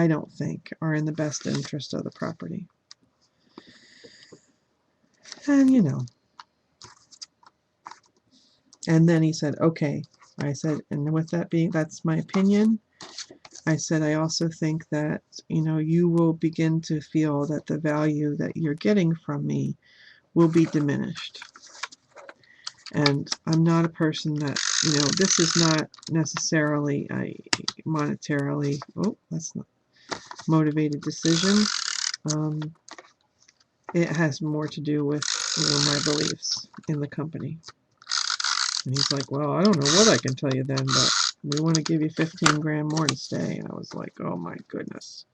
don't think are in the best interest of the property. And, you know. And then he said, okay. I said, and with that being, that's my opinion. I said, I also think that, you know, you will begin to feel that the value that you're getting from me will be diminished. And I'm not a person that, you know, this is not necessarily a monetarily, that's not motivated decision. It has more to do with, you know, my beliefs in the company. And he's like, well, I don't know what I can tell you then, but we want to give you 15 grand more to stay. And I was like, oh my goodness,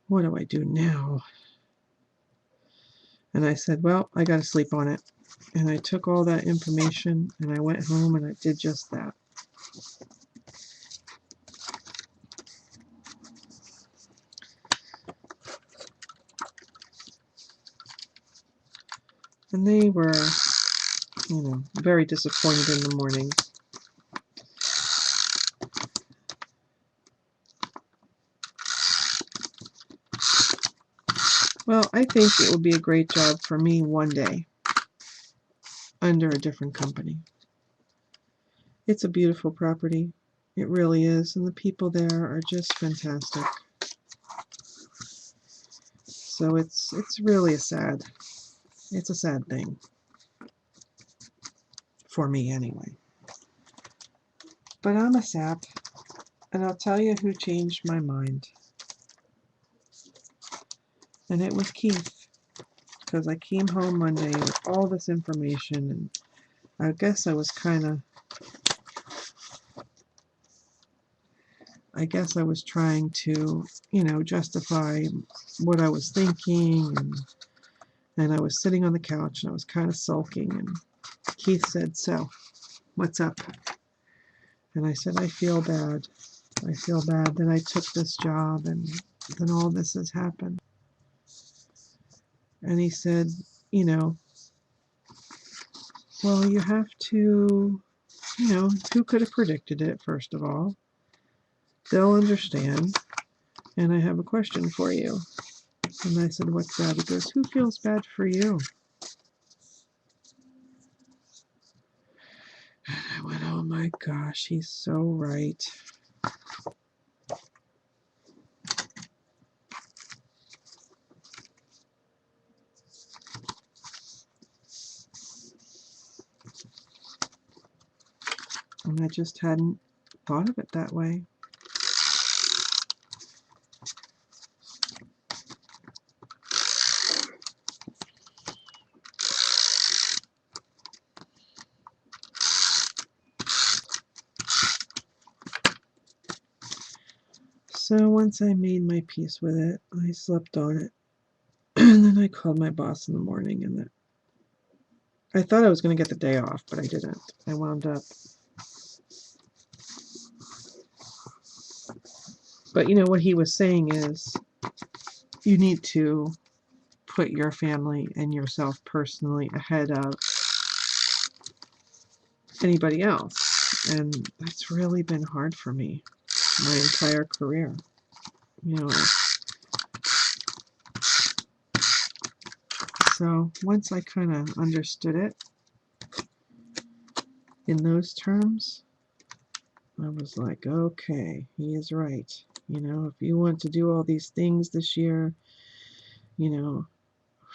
what do I do now? And I said, well, I got to sleep on it. And I took all that information and I went home and I did just that. And they were, you know, very disappointed in the morning. Well, I think it would be a great job for me one day under a different company. It's a beautiful property. It really is. And the people there are just fantastic. So it's really it's a sad thing. For me anyway. But I'm a sap. And I'll tell you who changed my mind. And it was Keith. Because I came home Monday with all this information, and I guess I was trying to, you know, justify what I was thinking, and I was sitting on the couch and I was kind of sulking, and Keith said, "So, what's up?" And I said, "I feel bad. I feel bad that I took this job and then all this has happened." And he said, "You know, well, you have to, who could have predicted it, first of all? They'll understand. And I have a question for you." And I said, "What's that?" He goes, "Who feels bad for you?" And I went, "Oh my gosh, he's so right." And I just hadn't thought of it that way. So once I made my peace with it, I slept on it. And then I called my boss in the morning, and I thought I was going to get the day off, but I didn't. I wound up. But what he was saying is, you need to put your family and yourself personally ahead of anybody else. And that's really been hard for me my entire career. So once I kind of understood it in those terms, I was like, okay, he is right. If you want to do all these things this year,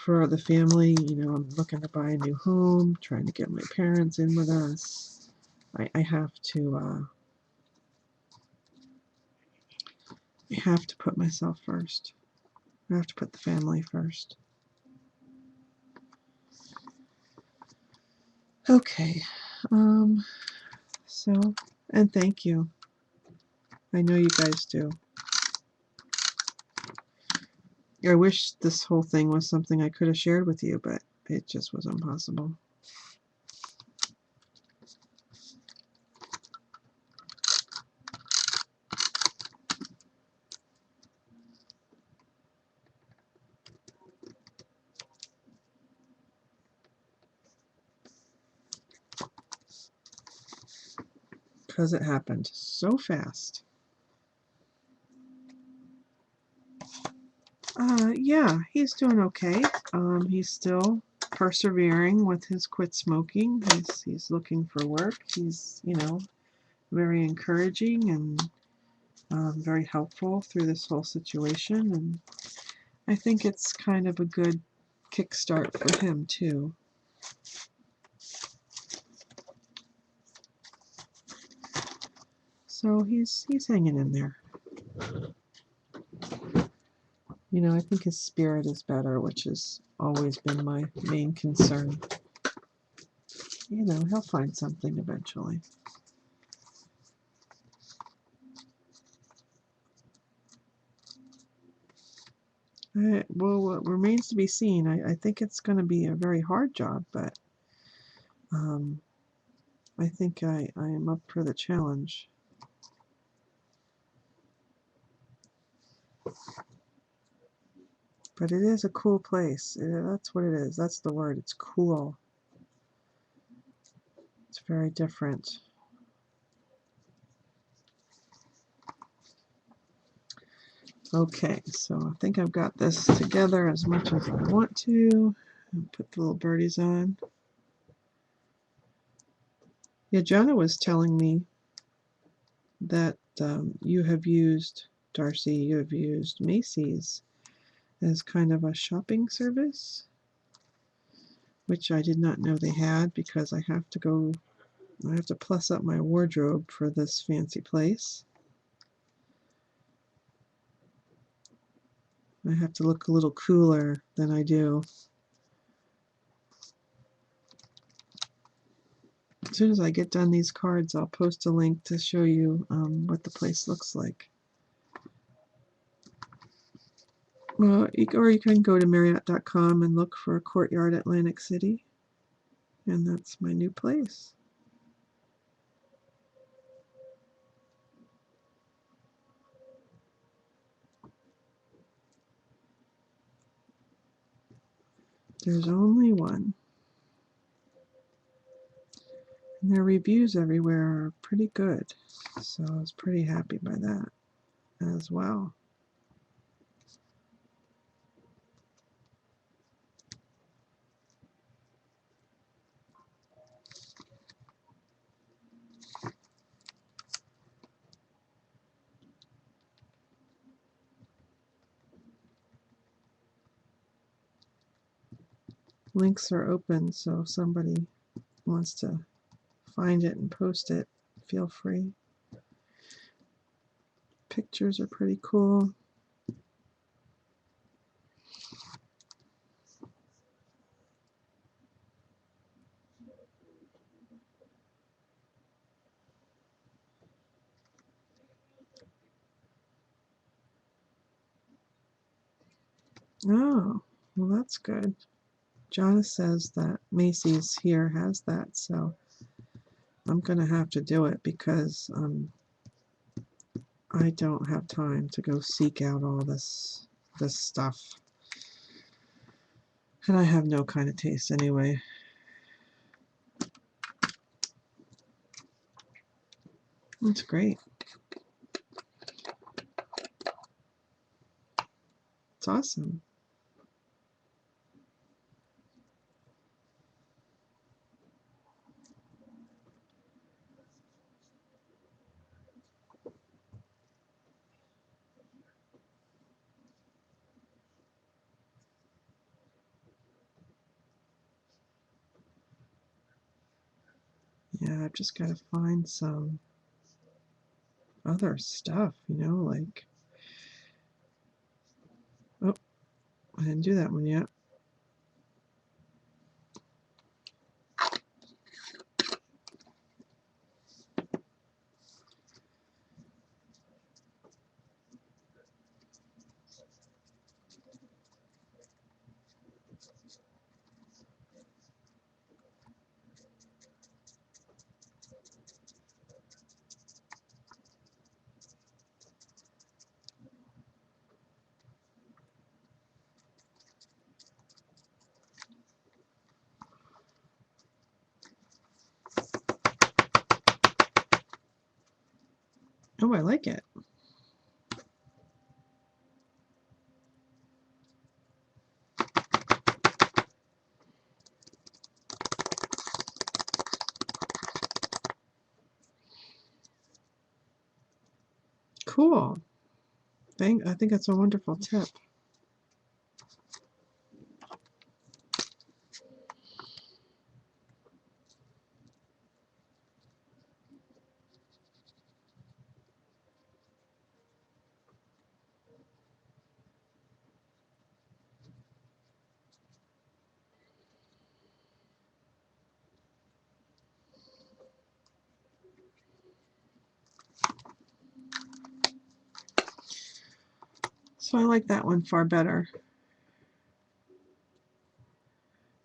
for the family, I'm looking to buy a new home, trying to get my parents in with us. I have to put myself first. I have to put the family first. Okay. So, and thank you. I know you guys do. I wish this whole thing was something I could have shared with you, but it just was impossible. Because it happened so fast. Yeah, he's doing okay. He's still persevering with his quit smoking. He's looking for work. He's, very encouraging and very helpful through this whole situation. And I think it's kind of a good kickstart for him, too. So he's hanging in there. I think his spirit is better, which has always been my main concern. He'll find something eventually. Well, what remains to be seen. I think it's going to be a very hard job, but I think I am up for the challenge. But it is a cool place. That's what it is. That's the word. It's cool. It's very different. Okay, so I think I've got this together as much as I want to. Put the little birdies on. Yeah, Jonah was telling me that you have used, Darcy, you have used Macy's as kind of a shopping service, which I did not know they had because I have to plus up my wardrobe for this fancy place. I have to look a little cooler than I do. As soon as I get done these cards, I'll post a link to show you what the place looks like. Or you can go to Marriott.com and look for Courtyard Atlantic City. And that's my new place. There's only one. And their reviews everywhere are pretty good. So I was pretty happy by that as well. Links are open, so if somebody wants to find it and post it, feel free. Pictures are pretty cool. Oh, well, that's good. Jonna says that Macy's here has that, so I'm going to have to do it because I don't have time to go seek out all this stuff. And I have no kind of taste anyway. That's great. It's awesome. Yeah, I've just got to find some other stuff, you know, like, oh, I didn't do that one yet. Oh, I like it. Cool. I think that's a wonderful tip. So I like that one far better.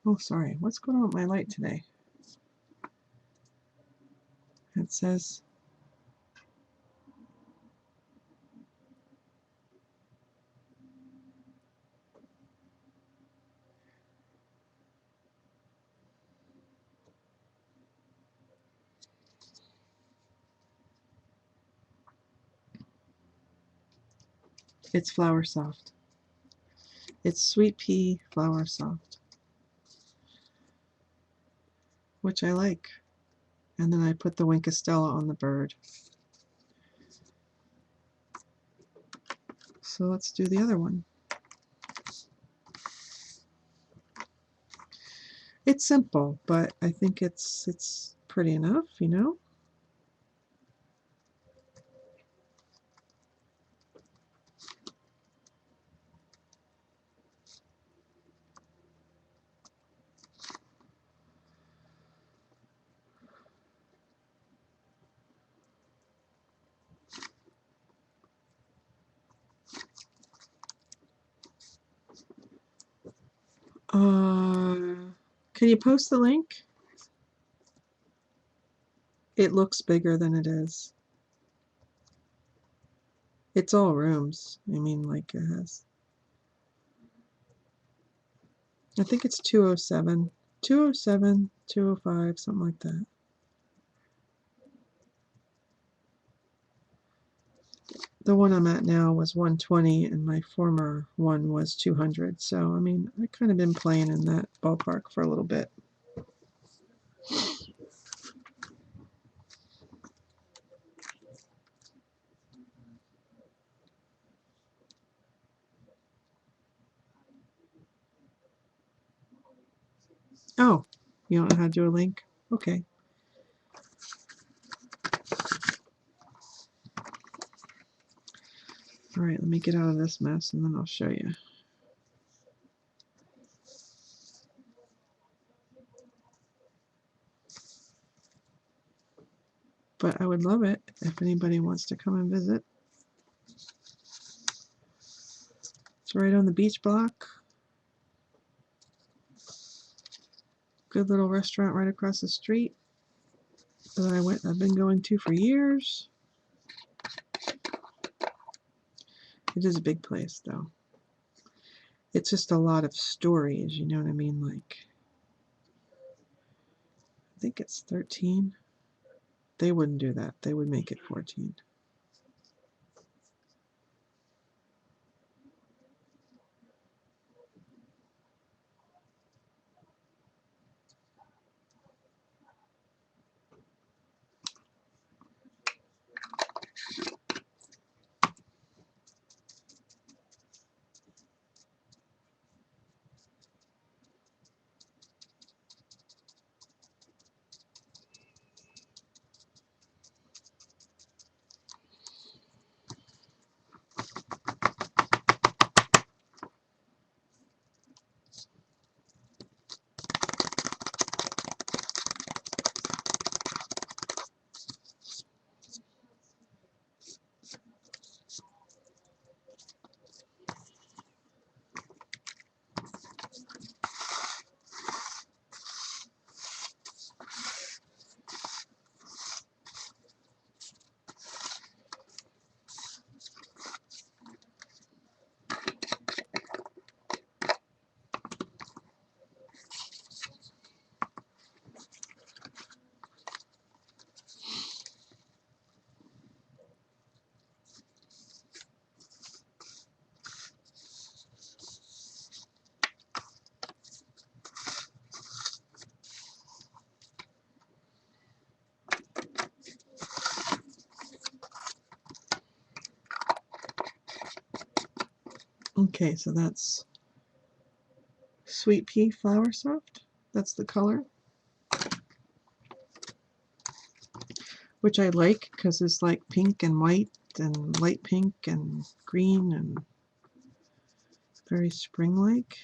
Oh, sorry. What's going on with my light today? It says it's Flower Soft. It's Sweet Pea Flower Soft, which I like. And then I put the Wink of Stella on the bird. So let's do the other one. It's simple, but I think it's pretty enough, you know? Can you post the link? It looks bigger than it is. It's all rooms. I mean, like it has. I think it's 207. 207, 205, something like that. The one I'm at now was 120 and my former one was 200. So, I mean, I've kind of been playing in that ballpark for a little bit. Oh, you don't know how to do a link? Okay. All right, let me get out of this mess and then I'll show you. But I would love it if anybody wants to come and visit. It's right on the beach block. Good little restaurant right across the street that I've been going to for years. It is a big place though. It's just a lot of stories, you know what I mean? Like, I think it's 13. They wouldn't do that. They would make it 14. Okay, so that's Sweet Pea Flower Soft. That's the color. Which I like because it's like pink and white and light pink and green and very spring-like.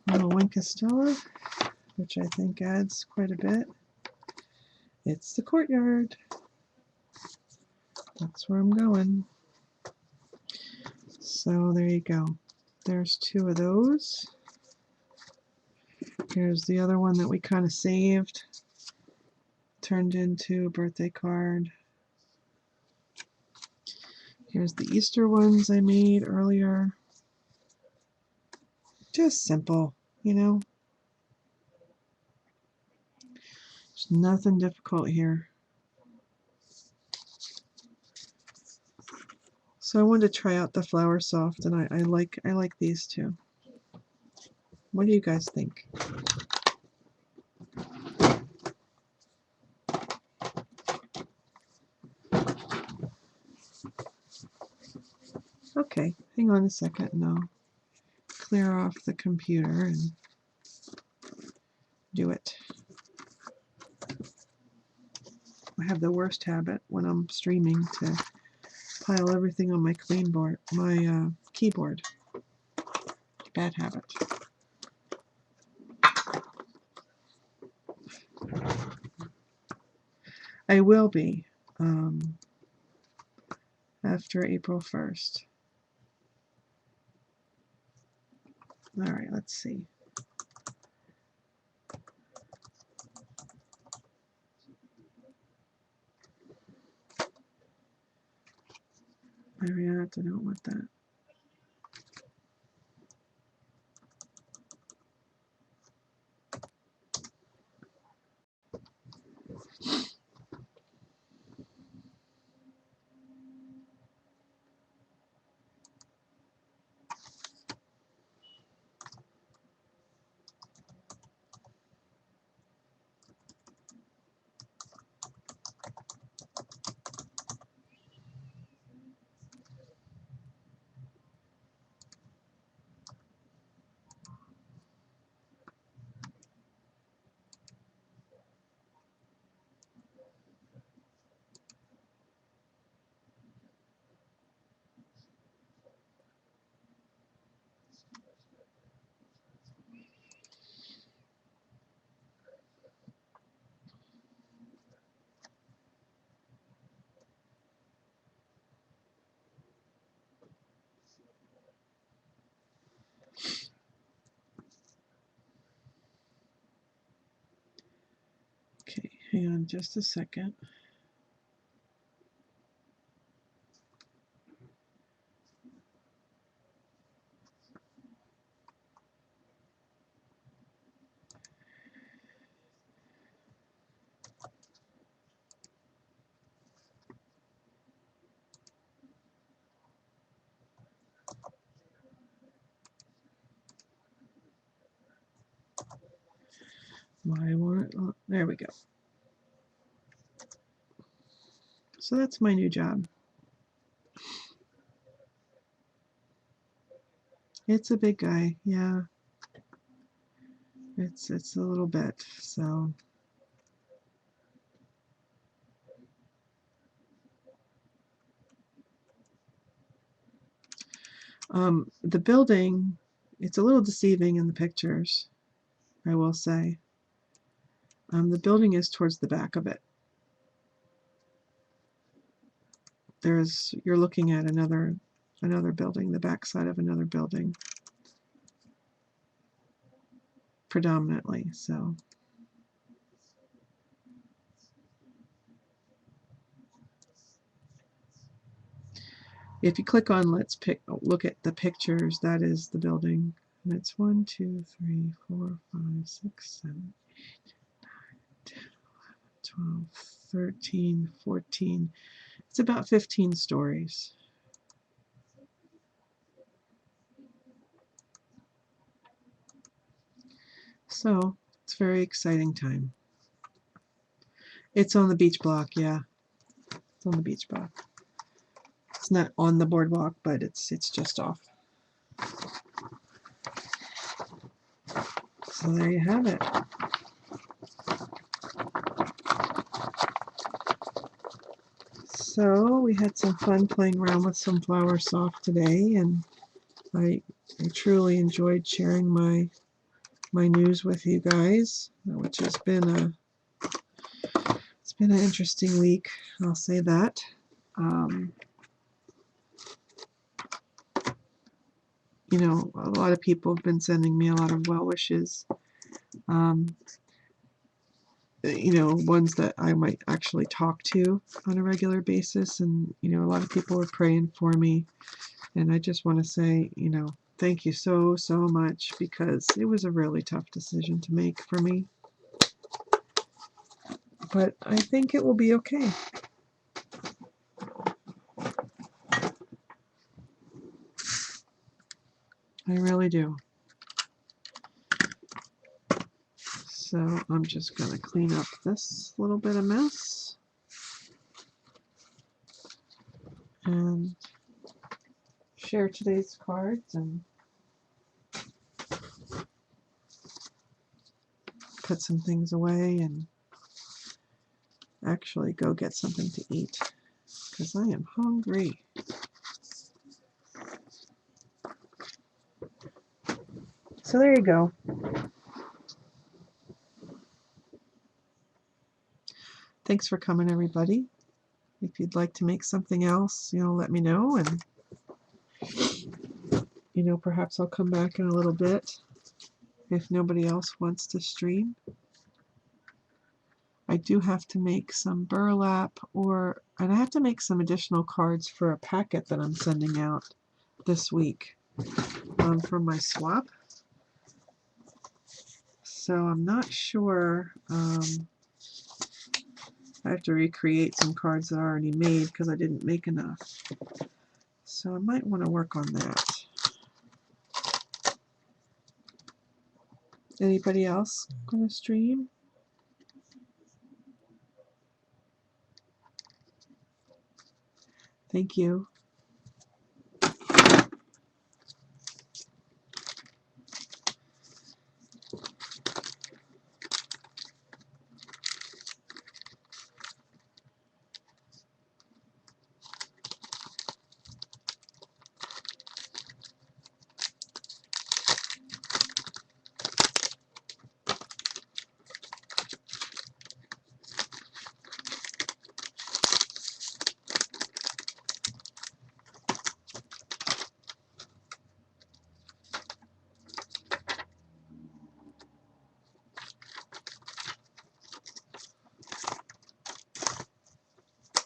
Little Winka Stella, which I think adds quite a bit. It's the courtyard. That's where I'm going. So there you go. There's two of those. Here's the other one that we kind of saved. Turned into a birthday card. Here's the Easter ones I made earlier. Just simple, you know. There's nothing difficult here. So I wanted to try out the Flower Soft, and I like these two. What do you guys think? Okay, hang on a second and I'll clear off the computer and do it. I have the worst habit when I'm streaming to pile everything on my keyboard. Bad habit. I will be after April 1st. All right, let's see. Marietta, I don't want that. Okay, hang on just a second. Why won't it? Oh, there we go. So that's my new job. It's a big guy, yeah. It's a little bit, so. The building, it's a little deceiving in the pictures, I will say. The building is towards the back of it. You're looking at another building, the back side of another building, predominantly, so. If you click on look at the pictures, that is the building. And it's 1, 2, 3, 4, 5, 6, 7, 8, 9, 10, 11, 12, 13, 14. It's about 15 stories. So it's a very exciting time. It's on the beach block, yeah. It's on the beach block. It's not on the boardwalk, but it's just off. So there you have it. So we had some fun playing around with some Flower Soft today, and I truly enjoyed sharing my news with you guys, which has been it's been an interesting week, I'll say that. You know, a lot of people have been sending me a lot of well wishes. You know, ones that I might actually talk to on a regular basis, and you know, a lot of people were praying for me, and I just want to say, you know, thank you so much, because it was a really tough decision to make for me, but I think it will be okay. I really do. So I'm just going to clean up this little bit of mess and share today's cards and put some things away and actually go get something to eat, because I am hungry. So there you go. Thanks for coming, everybody. If you'd like to make something else, let me know, and perhaps I'll come back in a little bit if nobody else wants to stream. I do have to make some burlap, and I have to make some additional cards for a packet that I'm sending out this week for my swap. So I'm not sure. I have to recreate some cards that I already made because I didn't make enough. So I might want to work on that. Anybody else going to stream? Thank you.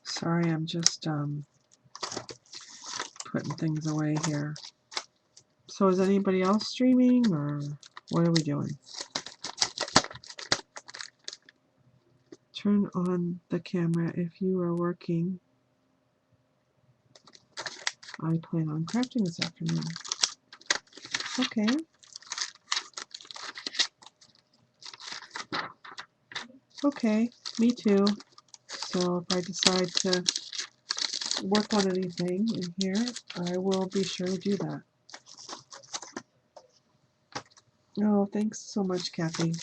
Sorry, I'm just putting things away here. So is anybody else streaming, or what are we doing? Turn on the camera if you are working. I plan on crafting this afternoon. Okay. Okay, me too. So if I decide to work on anything in here, I will be sure to do that. Oh, thanks so much, Kathy.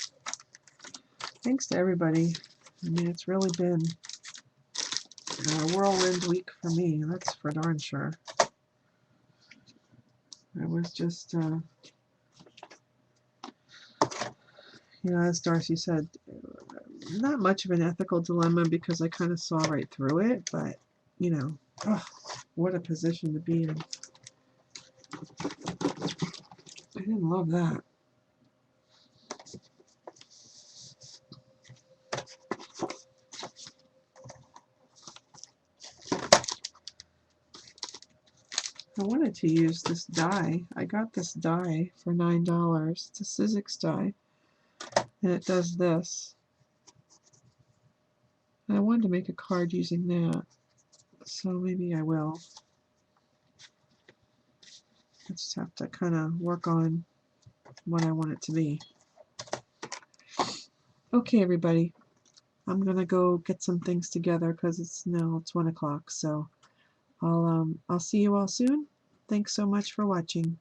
Thanks to everybody. I mean, it's really been a whirlwind week for me, that's for darn sure. I was just, as Darcy said, not much of an ethical dilemma because I kind of saw right through it, but, what a position to be in. I didn't love that. I wanted to use this die. I got this die for $9. It's a Sizzix die, and it does this. And I wanted to make a card using that, so maybe I will. I just have to kind of work on what I want it to be. Okay, everybody. I'm gonna go get some things together because it's 1 o'clock. So I'll see you all soon. Thanks so much for watching.